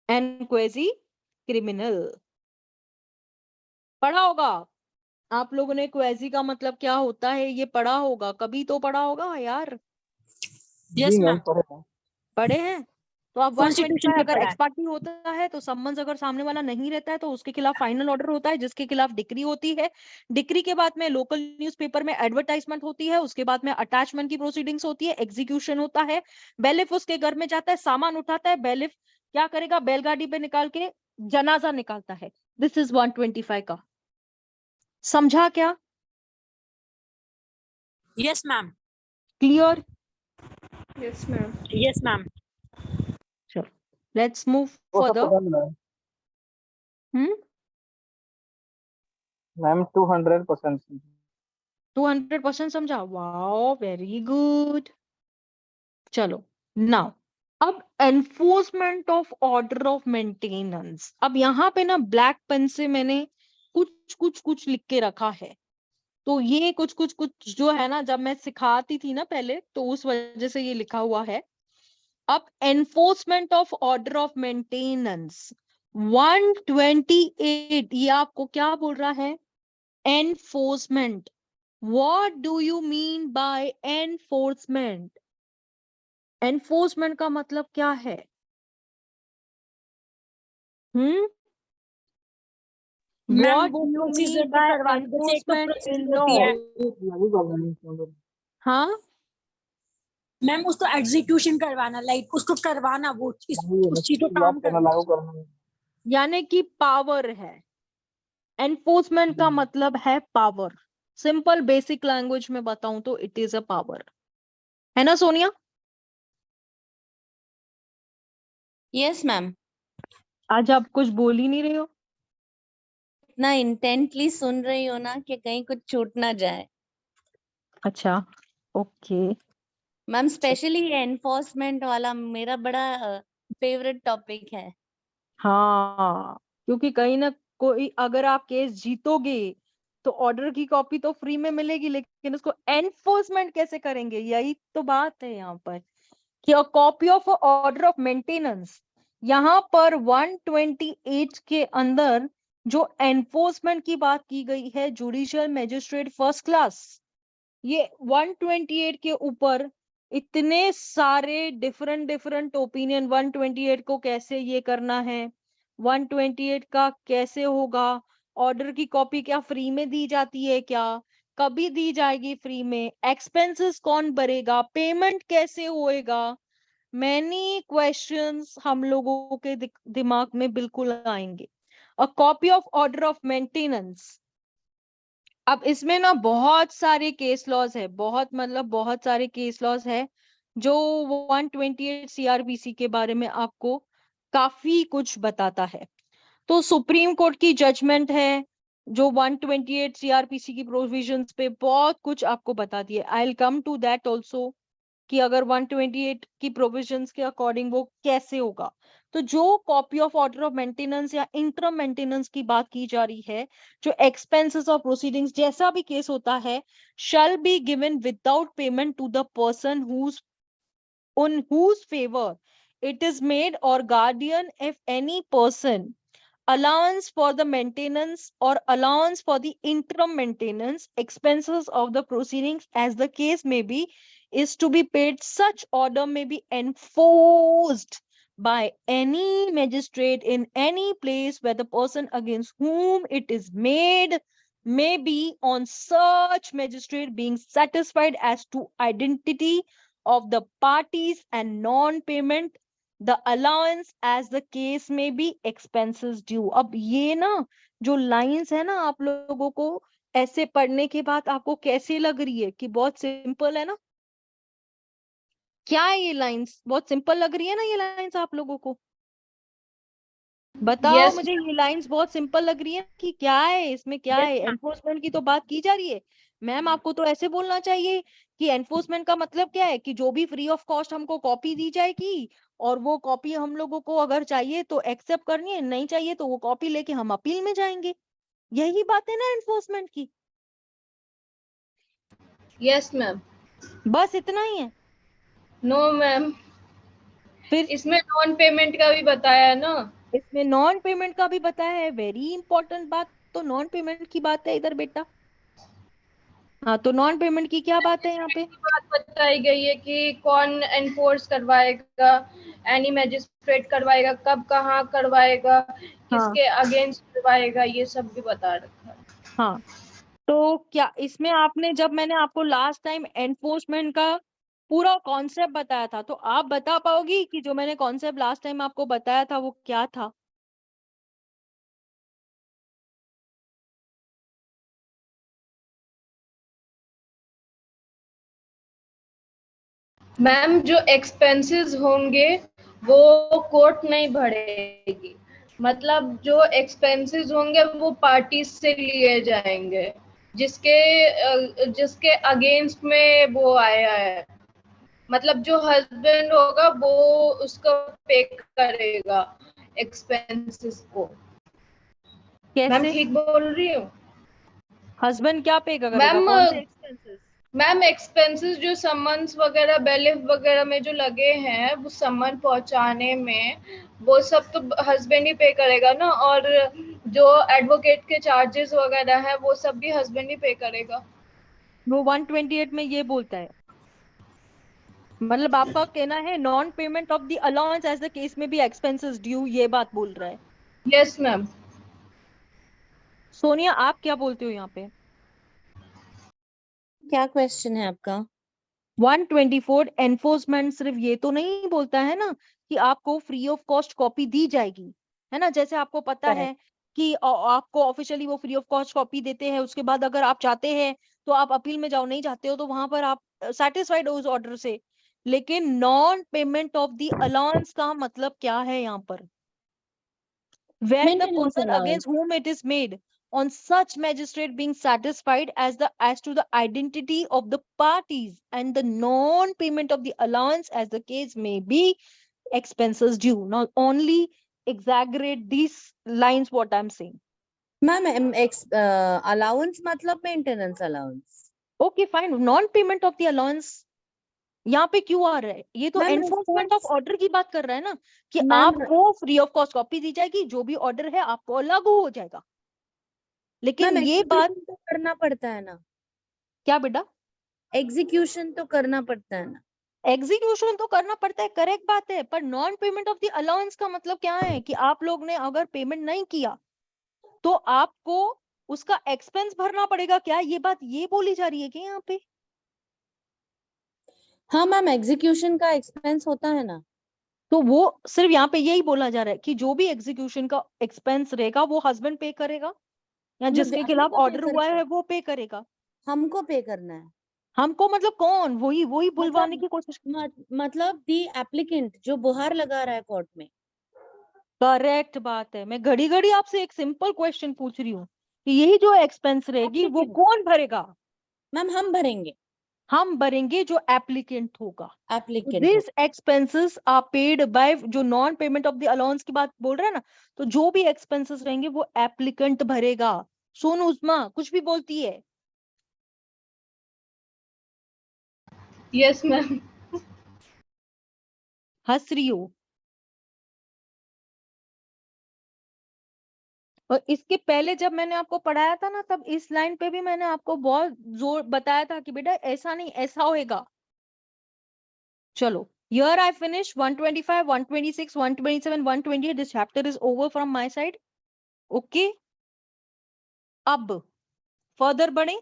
and quasi criminal. पढ़ा होगा आप लोगों ने, क्वेजी का मतलब क्या होता है ये पढ़ा होगा, कभी तो पढ़ा होगा यार। यस मैम, पढ़े हैं? तो अब कॉन्स्टिट्यूशन 125 पे अगर पढ़ा है। एक्स पार्टी होता है तो सम्मन्स अगर सामने वाला नहीं रहता है तो उसके खिलाफ फाइनल ऑर्डर होता है, जिसके खिलाफ डिक्री होती है। डिक्री के बाद में लोकल न्यूज़पेपर में एडवर्टाइजमेंट होती है, उसके बाद में अटैचमेंट की प्रोसीडिंग्स होती है, एग्जीक्यूशन होता है, बेलिफ उसके घर में जाता है, सामान उठाता है, बेलिफ क्या करेगा? बैलगाड़ी पे निकाल के जनाजा निकालता है। दिस इज 125 का। समझा क्या? Yes ma'am, clear? Yes ma'am. Yes ma'am. चलो लेट्स मूव वो सब फर्दर। पसंद है मैम, 200%। 200% समझा? Wow, very good. चलो नाउ अब enforcement of order of maintenance. अब यहाँ पे ना ब्लैक पेन से मैंने कुछ कुछ कुछ लिख के रखा है, तो ये कुछ कुछ कुछ जो है ना, जब मैं सिखाती थी ना पहले तो उस वजह से ये लिखा हुआ है। अब enforcement of order of maintenance 128, ये आपको क्या बोल रहा है? Enforcement. What do you mean by enforcement? Enforcement का मतलब क्या है? मैम What वो do you प्रोसीजर mean पे by करवाने, जैसे एक तो enforcement प्रोसीजर in होती law? है हाँ, मैम, उसको एग्जीक्यूशन करवाना, लाइक उसको करवाना, वो उस चीज को काम करना। लागू करना। यानी कि पावर है। एनफोर्समेंट का मतलब है पावर। सिंपल बेसिक लैंग्वेज में बताऊं तो इट इज अ पावर, है ना सोनिया? Yes ma'am. आज आप कुछ बोल ही नहीं रहे हो। इतना इंटेंटली सुन रही हो ना कि कहीं कुछ छूट ना जाए। अच्छा, ओके। मैम स्पेशली एनफोर्समेंट वाला मेरा बड़ा फेवरेट टॉपिक है। हाँ, क्योंकि कहीं ना कोई अगर आप केस जीतोगे तो ऑर्डर की कॉपी तो फ्री में मिलेगी, लेकिन उसको एनफोर्समेंट कैसे करेंगे? यही तो बात है यहाँ पर कि a copy of order of maintenance, यहाँ पर 128 के अंदर जो एनफोर्समेंट की बात की गई है, जुडिशियल मजिस्ट्रेट फर्स्ट क्लास, ये 128 के ऊपर इतने सारे डिफरेंट डिफरेंट ओपिनियन, 128 को कैसे ये करना है, 128 का कैसे होगा, ऑर्डर की कॉपी क्या फ्री में दी जाती है क्या, कभी दी जाएगी फ्री में, एक्सपेंसेस कौन भरेगा, पेमेंट कैसे होएगा, मैनी क्वेश्चंस हम लोगों के दिमाग में बिल्कुल आएंगे। A copy of order of maintenance, अब इसमें ना बहुत सारे केस लॉज है, बहुत मतलब बहुत सारे केस लॉज है जो 128 सीआरपीसी के बारे में आपको काफी कुछ बताता है। तो सुप्रीम कोर्ट की जजमेंट है जो 128 सीआरपीसी की प्रोविजंस पे बहुत कुछ आपको बताती है। I will come to that also कि अगर 128 की प्रोविजंस के अकॉर्डिंग वो कैसे होगा। तो जो copy of order of maintenance या इंटरम मेंटेनेंस की बात की जा रही है, जो एक्सपेंसेस ऑफ प्रोसीडिंग्स जैसा भी केस होता है, shall be given without payment to the person whose on whose favor it is made or guardian if any person allowance for the maintenance or allowance for the interim maintenance expenses of the proceedings as the case may be is to be paid. Such order may be enforced by any magistrate in any place where the person against whom it is made may be on such magistrate being satisfied as to identity of the parties and non-payment the allowance as the case may be expenses due. अब ये ना जो लाइंस है ना, आप लोगों को ऐसे पढ़ने के बाद आपको कैसी लग रही है कि बहुत सिंपल है ना? क्या है ये लाइंस? बहुत सिंपल लग रही है ना ये लाइंस आप लोगों को? बताओ Yes, मुझे, ये लाइंस बहुत सिंपल लग रही है कि क्या है इसमें, क्या है? एनफोर्समेंट की तो बात की जा रही है। मैम आपको तो ऐसे बोलना चाहिए कि एनफोर्समेंट का मतलब क्या है, कि जो भी फ्री ऑफ कॉस्ट हमको कॉपी दी जाएगी और वो कॉपी हम लोगों को अगर चाहिए तो एक्सेप्ट करनी है, नहीं चाहिए तो वो कॉपी लेके हम अपील में जाएंगे। यही बात है ना एनफोर्समेंट की। yes ma'am. बस इतना ही है। नो मैम, फिर इसमें नॉन पेमेंट का भी बताया है ना। इसमें नॉन पेमेंट का भी बताया है। वेरी इंपॉर्टेंट बात तो नॉन पेमेंट की बात है इधर बेटा। हाँ, तो नॉन पेमेंट की क्या बात है यहाँ पे? बात बताई गई है कि कौन एनफोर्स करवाएगा, एनी मैजिस्ट्रेट करवाएगा, कब कहाँ करवाएगा, हाँ किसके अगेंस्ट करवाएगा, ये सब भी बता रखा है। हाँ, तो क्या इसमें आपने, जब मैंने आपको लास्ट टाइम एनफोर्समेंट का पूरा कॉन्सेप्ट बताया था, तो आप बता पाओगी कि जो मैंने कॉन्सेप्ट लास्ट टाइम आपको बताया था वो क्या था? मैम जो एक्सपेंसेस होंगे वो कोर्ट नहीं भरेगी, मतलब जो एक्सपेंसेस होंगे वो पार्टी से लिए जाएंगे जिसके अगेंस्ट में वो आया है, मतलब जो हस्बैंड होगा वो उसको पे करेगा एक्सपेंसेस को। मैम कैसे? ठीक बोल रही हूँ? हस्बैंड क्या पे करेगा? मैम कौन से एक्सपेंसेस? मैम एक्सपेंसेस जो समन्स वगैरह बेलिफ वगैरह में जो लगे हैं वो समन पहुंचाने में, वो सब तो हस्बैंड ही पे करेगा ना, और जो एडवोकेट के चार्जेस वगैरह है वो सब भी हस्बैंड ही पे करेगा। वो 128 में ये बोलता है, मतलब आपका कहना है non payment of the allowance as the case में भी एक्सपेंसेस ड्यू, ये बात बोल रहा है। Yes ma'am. सोनिया आप क्या बोलते हो यहाँ पे? क्या क्वेश्चन है आपका? 124 एनफोर्समेंट सिर्फ ये तो नहीं बोलता है ना कि आपको फ्री ऑफ कॉस्ट कॉपी दी जाएगी, है ना? जैसे आपको पता है कि आपको ऑफिशियली वो फ्री ऑफ कॉस्ट कॉपी देते हैं, उसके बाद अगर आप चाहते हैं तो आप अपील में जाओ, नहीं चाहते हो तो वहां पर आप सेटिस्फाइड हो उस ऑर्डर से। लेकिन non payment of the allowance का मतलब क्या है यहाँ पर? Where the Maintenance person allowance. against whom it is made, on such magistrate being satisfied as to the identity of the parties and the non-payment of the allowance as the case may be, expenses due. Now only exaggerate these lines what I'm saying. Ma'am allowance मतलब maintenance allowance. Okay, fine. Non-payment of the allowance यहाँ पे क्यों आ रहा है? ये तो मैम एनफोर्समेंट ऑफ ऑर्डर की बात कर रहा है ना, कि मैम आपको फ्री ऑफ कॉस्ट कॉपी दी जाएगी, जो भी ऑर्डर है आपको लागू हो जाएगा। लेकिन मैम ये बात एग्जीक्यूशन तो करना पड़ता है ना। क्या बेटा? एग्जीक्यूशन तो करना पड़ता है ना। एग्जीक्यूशन तो करना पड़ता है, करेक्ट बात है, पर non payment of the allowance का मतलब क्या है कि आप लोग ने अगर पेमेंट नहीं किया तो आपको उसका एक्सपेंस भरना पड़ेगा। क्या ये बात ये बोली जा रही है कि यहाँ पे? हाँ मैम, एग्जीक्यूशन का एक्सपेंस होता है ना। तो वो सिर्फ यहाँ पे यही बोला जा रहा है कि जो भी एग्जीक्यूशन का एक्सपेंस रहेगा वो हस्बैंड पे करेगा, या जिसके खिलाफ ऑर्डर हुआ है वो पे करेगा। हमको पे करना है। हमको मतलब कौन? वही बुलवाने की कोशिश। मतलब दी एप्लीकेंट जो गुहार लगा रहा है कोर्ट में। करेक्ट बात है। मैं घड़ी घड़ी आपसे एक सिंपल क्वेश्चन पूछ रही हूँ कि यही जो एक्सपेंस रहेगी वो कौन भरेगा? मैम हम भरेंगे। हम भरेंगे जो एप्लीकेंट होगा। Applicant. This expenses are paid by, जो non payment of the allowance की बात बोल रहा है ना, तो जो भी एक्सपेंसेस रहेंगे वो एप्लीकेंट भरेगा। सोनू उस्मा कुछ भी बोलती है। Yes ma'am. हंस रही हो? और इसके पहले जब मैंने आपको पढ़ाया था ना, तब इस लाइन पे भी मैंने आपको बहुत जोर बताया था कि बेटा ऐसा नहीं, ऐसा होएगा। चलो, here I finish 125, 126, 127, 128. This chapter is over from my side. Okay. अब further बढ़े?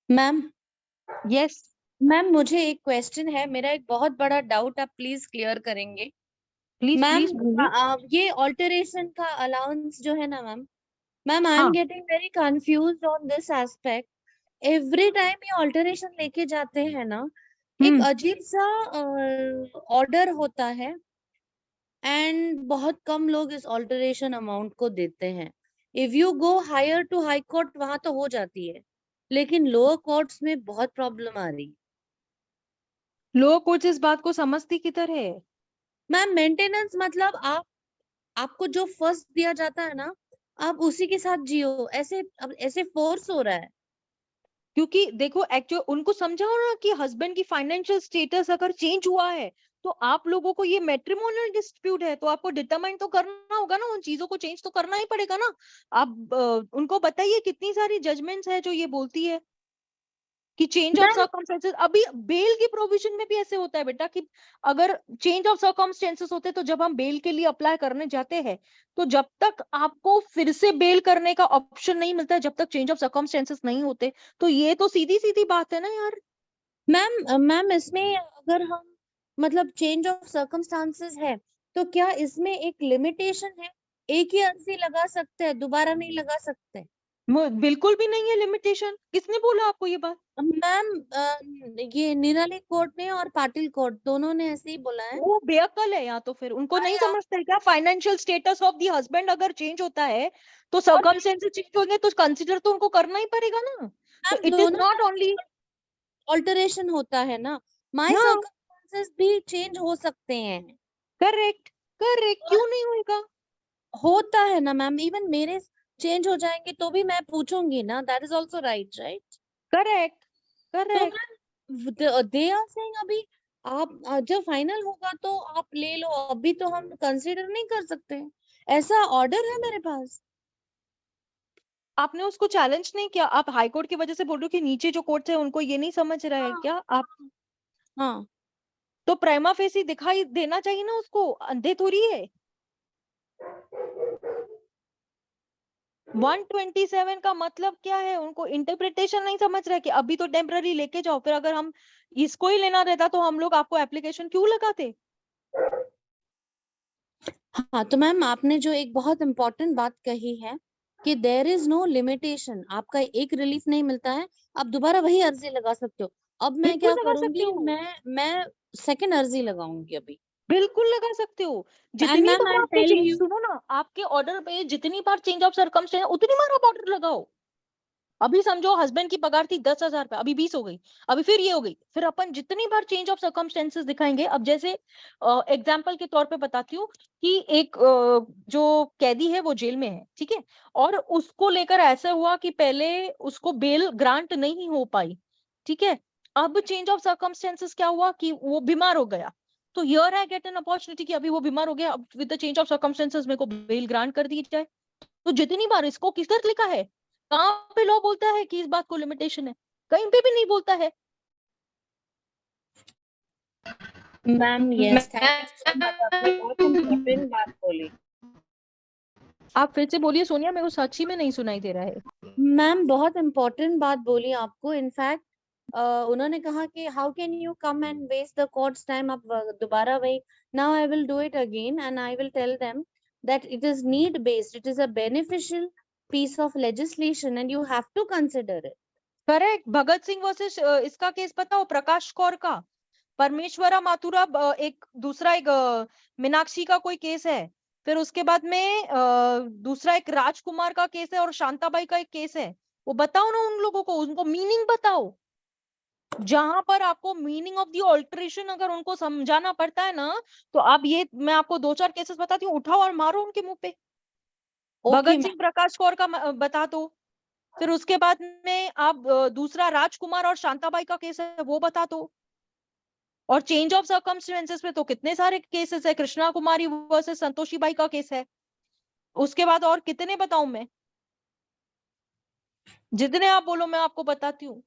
Ma'am Yes. मैम मुझे एक क्वेश्चन है, मेरा एक बहुत बड़ा डाउट आप प्लीज क्लियर करेंगे। प्लीज मैम प्लीज बोलिए। ये ऑल्टरेशन का अलाउंस जो है ना मैम, मैम आई एम हाँ getting very confused on this aspect. Every time ये ऑल्टरेशन लेके जाते हैं ना, एक अजीब सा ऑर्डर होता है एंड बहुत कम लोग इस ऑल्टरेशन अमाउंट को देते हैं। If you go higher to high court वहां तो हो जाती है, लेकिन लोअर कोर्ट्स में बहुत प्रॉब्लम आ रही है। लोअर कोर्ट इस बात को समझती किधर है? मैम मेंटेनेंस मतलब आपको जो फर्स्ट दिया जाता है ना, आप उसी के साथ जियो, ऐसे अब ऐसे फोर्स हो रहा है। क्योंकि देखो एक्चुअल उनको समझाओ ना कि हस्बैंड की फाइनेंशियल स्टेटस अगर चेंज हुआ है तो आप लोगों को, ये मैट्रिमोनियल डिस्प्यूट है तो आपको डिटरमाइन तो करना होगा ना, उन चीजों को चेंज तो करना ही पड़ेगा ना। आप उनको बताइए कितनी सारी जजमेंट्स है जो ये बोलती है कि चेंज ऑफ मैम सर्कमस्टेंसेस। अभी बेल की प्रोविजन में भी ऐसे होता है बेटा कि अगर चेंज ऑफ सर्कमस्टेंसेस होते तो जब हम बेल के लिए अप्लाई करने जाते हैं तो जब तक आपको फिर से बेल करने का ऑप्शन नहीं मिलता है, जब तक चेंज ऑफ सर्कमस्टेंसेस नहीं होते। तो ये तो सीधी सीधी बात है ना यार। मैम इसमें अगर हम मतलब चेंज ऑफ सर्कमस्टांसेस है तो क्या इसमें एक लिमिटेशन है? एक ही अर्जी लगा सकते हैं, दोबारा नहीं लगा सकते? बिल्कुल भी नहीं है लिमिटेशन। किसने बोला आपको ये बात? मैम ये निराली कोर्ट ने और पाटिल कोर्ट दोनों ने ऐसे ही बोला है। वो बेअक्ल है या तो फिर उनको नहीं समझते है क्या? Financial status of the husband अगर चेंज होता है तो सर्कमस्टेंसेस चेंज होंगे तो कंसीडर तो उनको करना ही पड़ेगा ना। तो मैम इट इज दोनों नॉट ओनली। ऑल्टरेशन होता है ना, माय हाँ सर्कमस्टांसेस भी चेंज हो सकते हैं। करेक्ट करेक्ट, क्यों नहीं होगा? होता है ना मैम, इवन मेरे चेंज हो जाएंगे तो भी मैं पूछूंगी ना, that is also right right. Correct तो correct. Ma'am they are saying अभी आप जब फाइनल होगा तो आप ले लो, अभी तो हम कंसीडर नहीं कर सकते, ऐसा ऑर्डर है मेरे पास। आपने उसको चैलेंज नहीं किया? आप हाई कोर्ट की वजह से बोल रहे हो कि नीचे जो कोर्ट है उनको ये नहीं समझ रहा है हाँ क्या आप? हाँ तो प्राइमा फेसी दिखाई देना चाहिए ना उसको, अंधे थोड़ी है। 127 का मतलब क्या है? उनको इंटरप्रिटेशन नहीं समझ रहा है कि अभी तो टेम्पररी लेके जाओ, फिर अगर हम इसको ही लेना रहता तो हम लोग आपको एप्लीकेशन क्यों लगाते? हाँ। तो मैम आपने जो एक बहुत इम्पोर्टेंट बात कही है कि देर इज नो लिमिटेशन, आपका एक रिलीफ नहीं मिलता है, आप दोबारा वही अर्जी लगा सकते हो। अब मैं बिल्कुल क्या लगा सकते करूंगी, हो, मैं सेकंड अर्जी लगाऊंगी अभी। बिल्कुल लगा सकते हो। एंड जितनी मैम बार आई आपको टेल चेंज, यू, सुनो ना, आपके ऑर्डर पे जितनी बार चेंज ऑफ सर्कमस्टेंस उतनी बार आप ऑर्डर लगाओ। अभी समझो हस्बैंड की पगार थी 10,000 रुपए, अभी 20 हो गई, अभी फिर ये हो गई, फिर अपन जितनी बार चेंज ऑफ सर्कमस्टेंसेस दिखाएंगे। अब जैसे एग्जाम्पल के तौर पे बताती हूँ कि एक जो कैदी है वो जेल में है, ठीक है, और उसको लेकर ऐसा हुआ कि पहले उसको बेल ग्रांट नहीं हो पाई, ठीक है। अब चेंज ऑफ सर्कमस्टेंसेस क्या हुआ कि वो बीमार हो गया, तो here I get an opportunity कि अभी वो बीमार हो गया, अब with the change of circumstances मेरे को बेल ग्रांट कर दी जाए। तो जितनी बार इसको किधर लिखा है, कहाँ पे लॉ बोलता है कि इस बात को लिमिटेशन है? कहीं पे भी नहीं बोलता है। Ma'am yes thank you so much, आपने बहुत इम्पोर्टेंट बात बोली। आप फिर से बोलिए सोनिया, मेरे को सच्ची में नहीं सुनाई दे रहा है। मैम बहुत इम्पोर्टेंट बात बोली आपको, इनफैक्ट उन्होंने कहा कि how can you come and waste the court's time, आप दोबारा वही, now I will do it again and I will tell them that it is need based, it is a beneficial piece of legislation and you have to consider it. Correct. Bhagat Singh versus इसका केस बताओ, प्रकाश कौर का, परमेश्वरा माथुरा, एक दूसरा एक मीनाक्षी का कोई केस है, फिर उसके बाद में दूसरा एक राजकुमार का केस है और शांताबाई का एक केस है। वो बताओ ना उन लोगों को, उनको मीनिंग बताओ। जहां पर आपको मीनिंग ऑफ द ऑल्टरेशन अगर उनको समझाना पड़ता है ना, तो आप ये, मैं आपको 2-4 केसेस बताती हूँ, उठाओ और मारो उनके मुंह पे। भगत सिंह प्रकाश कौर का बता दो, फिर उसके बाद में आप दूसरा राजकुमार और शांताबाई का केस है वो बता दो, और चेंज ऑफ सर्कमस्टेंसेस में तो कितने सारे केसेस है, कृष्णा कुमारी वर्सेस संतोषी बाई का केस है। उसके बाद और कितने बताऊं मैं? जितने आप बोलो मैं आपको बताती हूँ।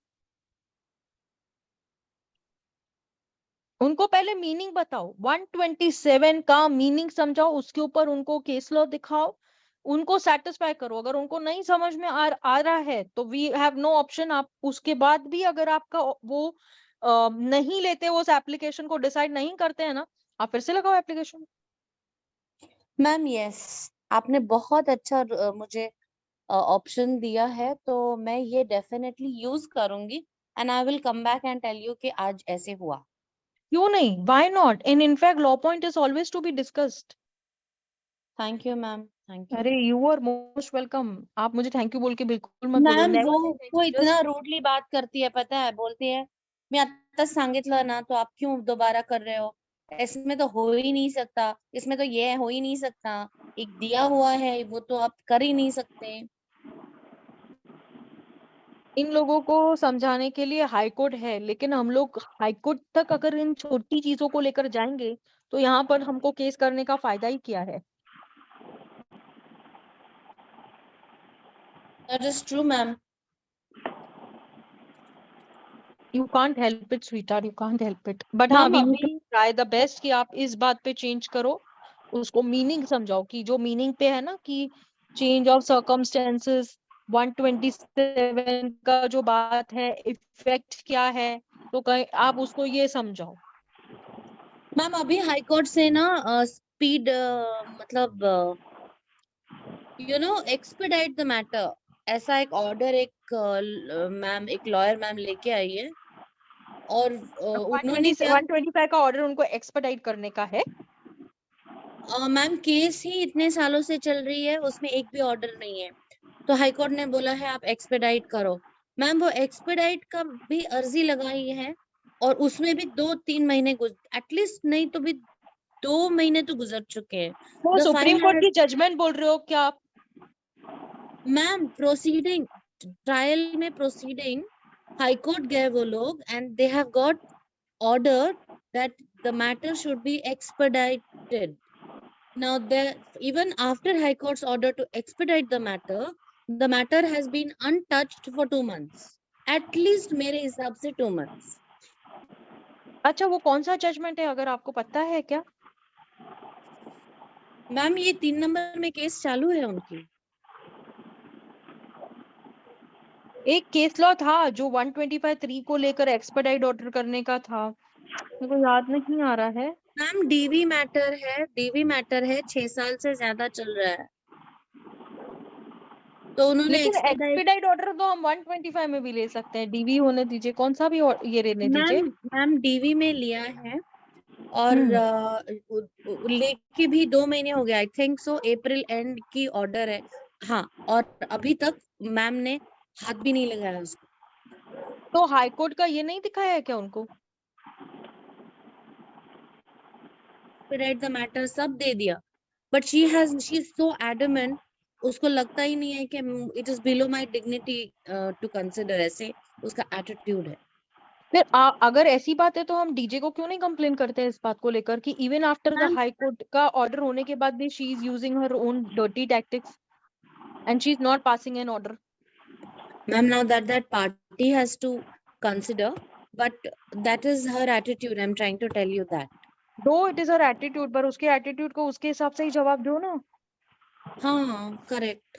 उनको पहले मीनिंग बताओ, 127 का मीनिंग समझाओ, उसके ऊपर उनको केस लॉ दिखाओ, उनको सेटिस्फाई करो। अगर उनको नहीं समझ में आ रहा है तो वी हैव नो ऑप्शन। आप उसके बाद भी अगर आपका वो नहीं लेते, वो उस एप्लीकेशन को डिसाइड नहीं करते हैं ना, आप फिर से लगाओ एप्लीकेशन। मैम यस, आपने बहुत अच्छा मुझे ऑप्शन दिया है, तो मैं ये डेफिनेटली यूज करूंगी and I will come back and tell you कि आज ऐसे हुआ। क्यों नहीं, why not, in in fact law point is always to be discussed. Thank you ma'am, thank you. अरे यू आर मोस्ट वेलकम, आप मुझे थैंक यू बोल के बिल्कुल मत बोलो, मैम नेवर से थैंक वो यू, इतना जस्ट रूडली बात करती है, पता है, बोलती है मैं आताच सांगितलं ना, तो आप क्यों दोबारा कर रहे हो, इसमें तो हो ही नहीं सकता, इसमें तो ये हो ही नहीं सकता, एक दिया हुआ है वो तो आप कर ही नहीं सकते। इन लोगों को समझाने के लिए हाई कोर्ट है, लेकिन हम लोग हाई कोर्ट तक अगर इन छोटी चीजों को लेकर जाएंगे तो यहाँ पर हमको केस करने का फायदा ही क्या है। That is true ma'am. You can't help it sweetheart, you can't help it, but हाँ मैम अभी यू अभी कैन ट्राई द बेस्ट कि आप इस बात पे चेंज करो, उसको मीनिंग समझाओ कि जो मीनिंग पे है ना कि चेंज ऑफ सर्कमस्टेंसेस 127 का जो बात है, इफेक्ट क्या है, तो कहीं आप उसको ये समझाओ। मैम अभी हाई कोर्ट से ना स्पीड मतलब एक्सपेडाइट द मैटर, ऐसा एक ऑर्डर एक मैम, एक लॉयर मैम लेके आई है, और उन्होंने 120 क्या 125 का ऑर्डर उनको एक्सपेडाइट करने का है। मैम केस ही इतने सालों से चल रही है, उसमें एक भी ऑर्डर नहीं है, तो हाई कोर्ट ने बोला है आप एक्सपेडाइट करो। मैम वो एक्सपेडाइट का भी अर्जी लगाई है, और उसमें भी 2-3 महीने एटलीस्ट नहीं तो भी 2 महीने तो गुजर चुके हैं। वो द सुप्रीम फाइल कोर्ट की जजमेंट बोल रहे हो क्या आप? मैम प्रोसीडिंग, ट्रायल में प्रोसीडिंग, हाई कोर्ट गए वो लोग and they have got order that the matter should be expedited. Now, even after High Court's order to expedite the matter has been untouched for 2 months. At least मेरे हिसाब से 2 months. अच्छा, वो कौन सा जजमेंट है, अगर आपको पता है क्या? मैम ये 3 नंबर में केस चालू है उनकी। एक केस लॉ था जो 125(3) को लेकर एक्सपेडाइट ऑर्डर करने का था, मेरे को याद नहीं आ रहा है। मैम डीवी मैटर है 6 साल से ज्यादा चल रहा है, तो उन्होंने लेकिन एक्सपेडाइट। एक्सपेडाइट ऑर्डर तो हम 125 में भी ले सकते हैं, डीवी होने दीजिए, कौन सा भी ये रहने दीजिए। मैम डीवी में लिया है, और लेके भी 2 महीने हो गए, I think so April and की ऑर्डर है। हाँ, और अभी तक मैम ने हाथ भी नहीं लगाया उसको। तो हाई कोर्ट का ये नहीं दिखाया है क्या उनको? एक्सपेडाइट द मैटर सब दे दिया, but she is so adamant, उसको लगता ही नहीं है कि it is below my dignity to consider, ऐसे उसका एटीट्यूड है। फिर अगर ऐसी बात है तो हम डीजे को क्यों नहीं कंप्लेन करते हैं इस बात को लेकर कि even after the ma'am high court का ऑर्डर होने के बाद भी she is using her own dirty tactics and she is not passing an order. Ma'am now that party has to consider, but that is her attitude, I am trying to tell you that. Though it is her attitude, पर उसके एटीट्यूड को उसके हिसाब से ही जवाब दो ना। हाँ करेक्ट।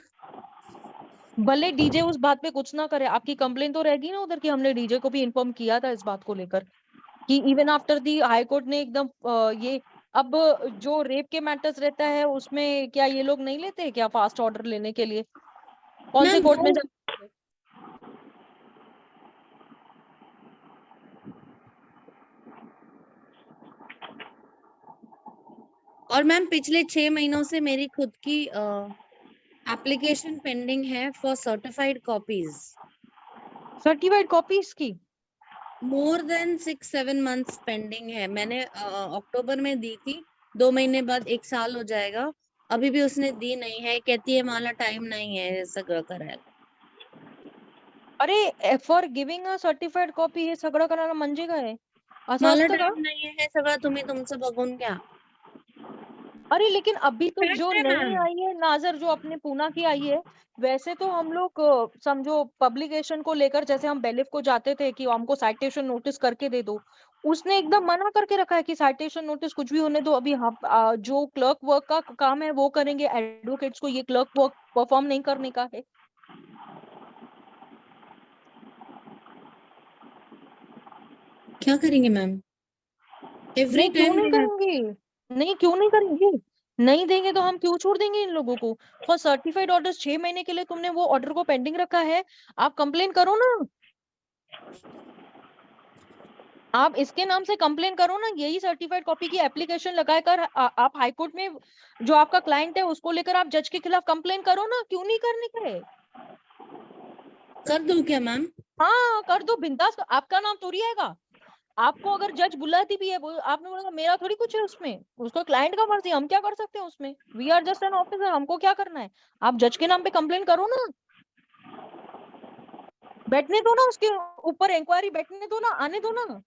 भले डीजे उस बात पे कुछ ना करे, आपकी कंप्लेन तो रहेगी ना उधर कि हमने डीजे को भी इन्फॉर्म किया था इस बात को लेकर कि even after the high court ने एकदम ये अब जो रेप के मैटर्स रहता है उसमें क्या ये लोग नहीं लेते क्या फास्ट ऑर्डर लेने के लिए? कौन से मैम कोर्ट में वो और मैम पिछले 6 महीनों से मेरी खुद की एप्लीकेशन पेंडिंग है for certified copies, certified copies की? मोर देन 6-7 मंथ्स पेंडिंग है। मैंने अक्टूबर में दी थी, 2 महीने बाद 1 साल हो जाएगा, अभी भी उसने दी नहीं है, कहती है मला टाइम नहीं है सगळं करायला। अरे for giving a certified copy हे सगळं करायला म्हणजे काय? असं मला असतं का? टाइम नाही है, हे सगळं तुम्ही तुमचं बघून घ्या। अरे लेकिन अभी तो जो फैक्ट है नई मैम। आई है नाजर, जो अपने पूना की आई है, वैसे तो हम लोग समझो पब्लिकेशन को लेकर जैसे हम बेलिफ को जाते थे कि हमको साइटेशन नोटिस करके दे दो, उसने एकदम मना करके रखा है कि साइटेशन नोटिस कुछ भी होने दो, अभी हम जो क्लर्क वर्क का काम है वो करेंगे, एडवोकेट्स को ये क्लर्क वर्क परफॉर्म नहीं करने का है। क्या करेंगे मैम? एवरी नहीं क्यों टाइम नहीं करेंगे? नहीं क्यों नहीं करेंगे? नहीं देंगे तो हम क्यों छोड़ देंगे इन लोगों को? फॉर सर्टिफाइड ऑर्डर्स 6 महीने के लिए तुमने वो ऑर्डर को पेंडिंग रखा है, आप कंप्लेन करो ना। आप इसके नाम से कंप्लेन करो ना, यही सर्टिफाइड कॉपी की एप्लीकेशन लगाकर आप हाई कोर्ट में जो आपका क्लाइंट है उसको लेकर आप जज के खिलाफ कंप्लेन करो ना, क्यों नहीं करने के? कर दूं क्या मैम? हाँ कर दो बिंदास, आपका नाम थोड़ी आएगा। आपको अगर जज बुलाती भी है, आपने बोला मेरा थोड़ी कुछ है उसमें, उसका क्लाइंट का मर्जी, हम क्या कर सकते हैं उसमें? We are just an officer, हमको क्या करना है? आप जज के नाम पे कंप्लेन करो ना, बैठने दो ना उसके ऊपर इंक्वायरी, बैठने दो ना, आने दो ना।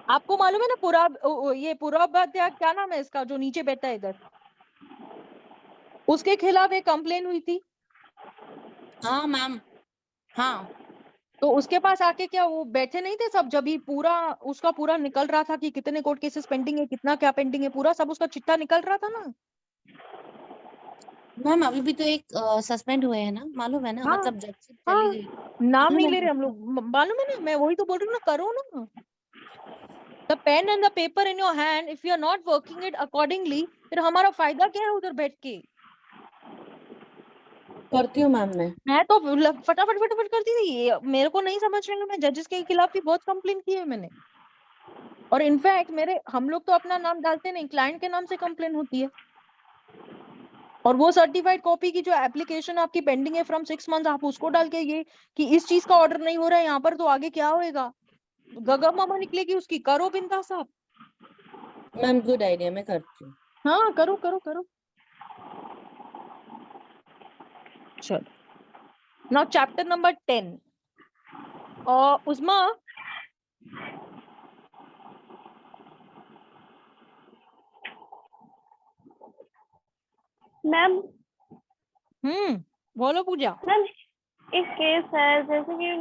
आपको मालूम है ना ये पुराबाध्याय क्या नाम है इसका, जो नीचे बैठा है इधर, उसके खिलाफ एक कंप्लेन हुई थी। हाँ मैम, हाँ। तो उसके पास आके क्या वो बैठे नहीं थे सब, जब ही पूरा उसका पूरा निकल रहा था कि कितने कोर्ट केसेस पेंडिंग है, कितना क्या पेंडिंग है, पूरा सब उसका चिट्ठा निकल रहा था ना। मैम अभी भी तो एक सस्पेंड हुए हैं ना, मालूम है ना? हाँ मतलब जज हाँ, चली गई। नाम मालूम नहीं है ले रहे हम लोग, मालूम है ना, मैं वही तो बोल रही हूँ ना, करो ना। The pen and the paper in your hand, if you are not working it accordingly, फिर हमारा फायदा क्या है उधर बैठ के? करती हूँ मैम मैं तो फटाफट फटाफट करती थी, मेरे को नहीं समझ रहे, मैं जजेस के खिलाफ भी बहुत कंप्लेन की है मैंने। और इनफैक्ट हम लोग तो अपना नाम डालते नहीं, क्लाइंट के नाम से कंप्लेन होती है। और वो सर्टिफाइड कॉपी की जो एप्लीकेशन आपकी पेंडिंग है फ्रॉम 6 मंथ, आप उसको डाल के ये कि इस चीज का ऑर्डर नहीं हो रहा है यहाँ पर, तो आगे क्या होएगा? गगा मामा निकलेगी उसकी, करो बिंदास आप। मैम, गुड आइडिया, मैं करती हूँ। हाँ करो करो करो। चलो, नाउ चैप्टर नंबर 10 और उस्मा, मैम बोलो पूजा। मैम एक केस है, जैसे कि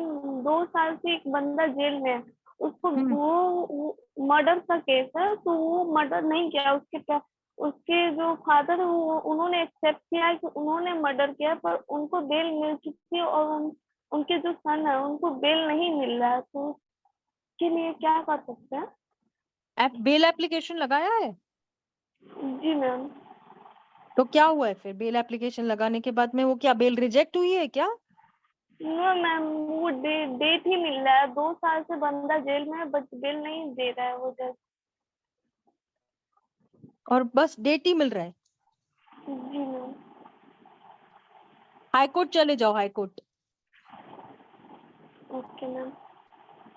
2 साल से एक बंदा जेल में है, उसको वो मर्डर का केस है, तो वो मर्डर नहीं किया, उसके जो फादर है वो उन्होंने एक्सेप्ट किया है कि उन्होंने मर्डर किया, पर उनको बेल मिल चुकी है, और उनके जो सन है उनको बेल नहीं मिल रहा है, तो उसके लिए क्या कर सकते हैं? बेल एप्लीकेशन लगाया है? जी मैम। तो क्या हुआ है फिर? बेल एप्लीकेशन लगाने के बाद में वो क्या बेल रिजेक्ट हुई है क्या? नो मैम, वो डेट ही मिल रहा है, 2 साल से बंदा जेल में है, बट बेल नहीं दे रहा है वो जज। और बस डेट ही मिल रहा है? जी मैम। हाई कोर्ट चले जाओ, हाई कोर्ट। Okay ma'am.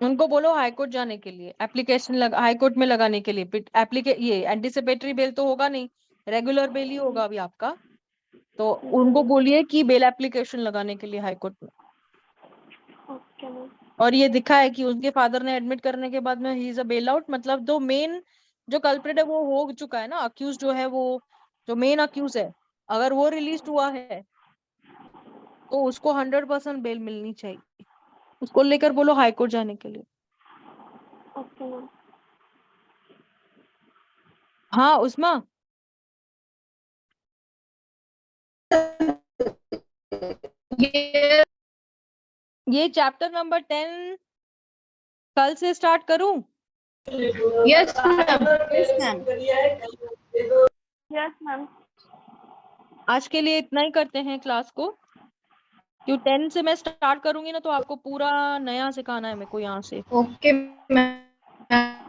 उनको बोलो हाई कोर्ट जाने के लिए, एप्लीकेशन हाई कोर्ट में लगाने के लिए। ये एंटिसिपेटरी बेल तो होगा नहीं, रेगुलर बेल ही होगा अभी आपका। तो उनको बोलिए कि बेल एप्लीकेशन लगाने के लिए हाई कोर्ट में। Okay ma'am. और ये दिखा है कि उनके फादर ने एडमिट करने के बाद में he is a bail out, मतलब जो मेन जो कल्प्रिट है वो हो चुका है ना, अक्यूज जो है वो, जो मेन अक्यूज है, अगर वो रिलीज हुआ है तो उसको 100% बेल मिलनी चाहिए। उसको लेकर बोलो हाई कोर्ट जाने के लिए। Okay ma'am. हाँ उस्मा, ये चैप्टर नंबर 10 कल से स्टार्ट करूं? Yes ma'am. Yes ma'am. Yes ma'am. आज के लिए इतना ही करते हैं क्लास को, क्यों 10 से मैं स्टार्ट करूंगी ना, तो आपको पूरा नया सिखाना है मेरे को यहाँ से। Okay ma'am.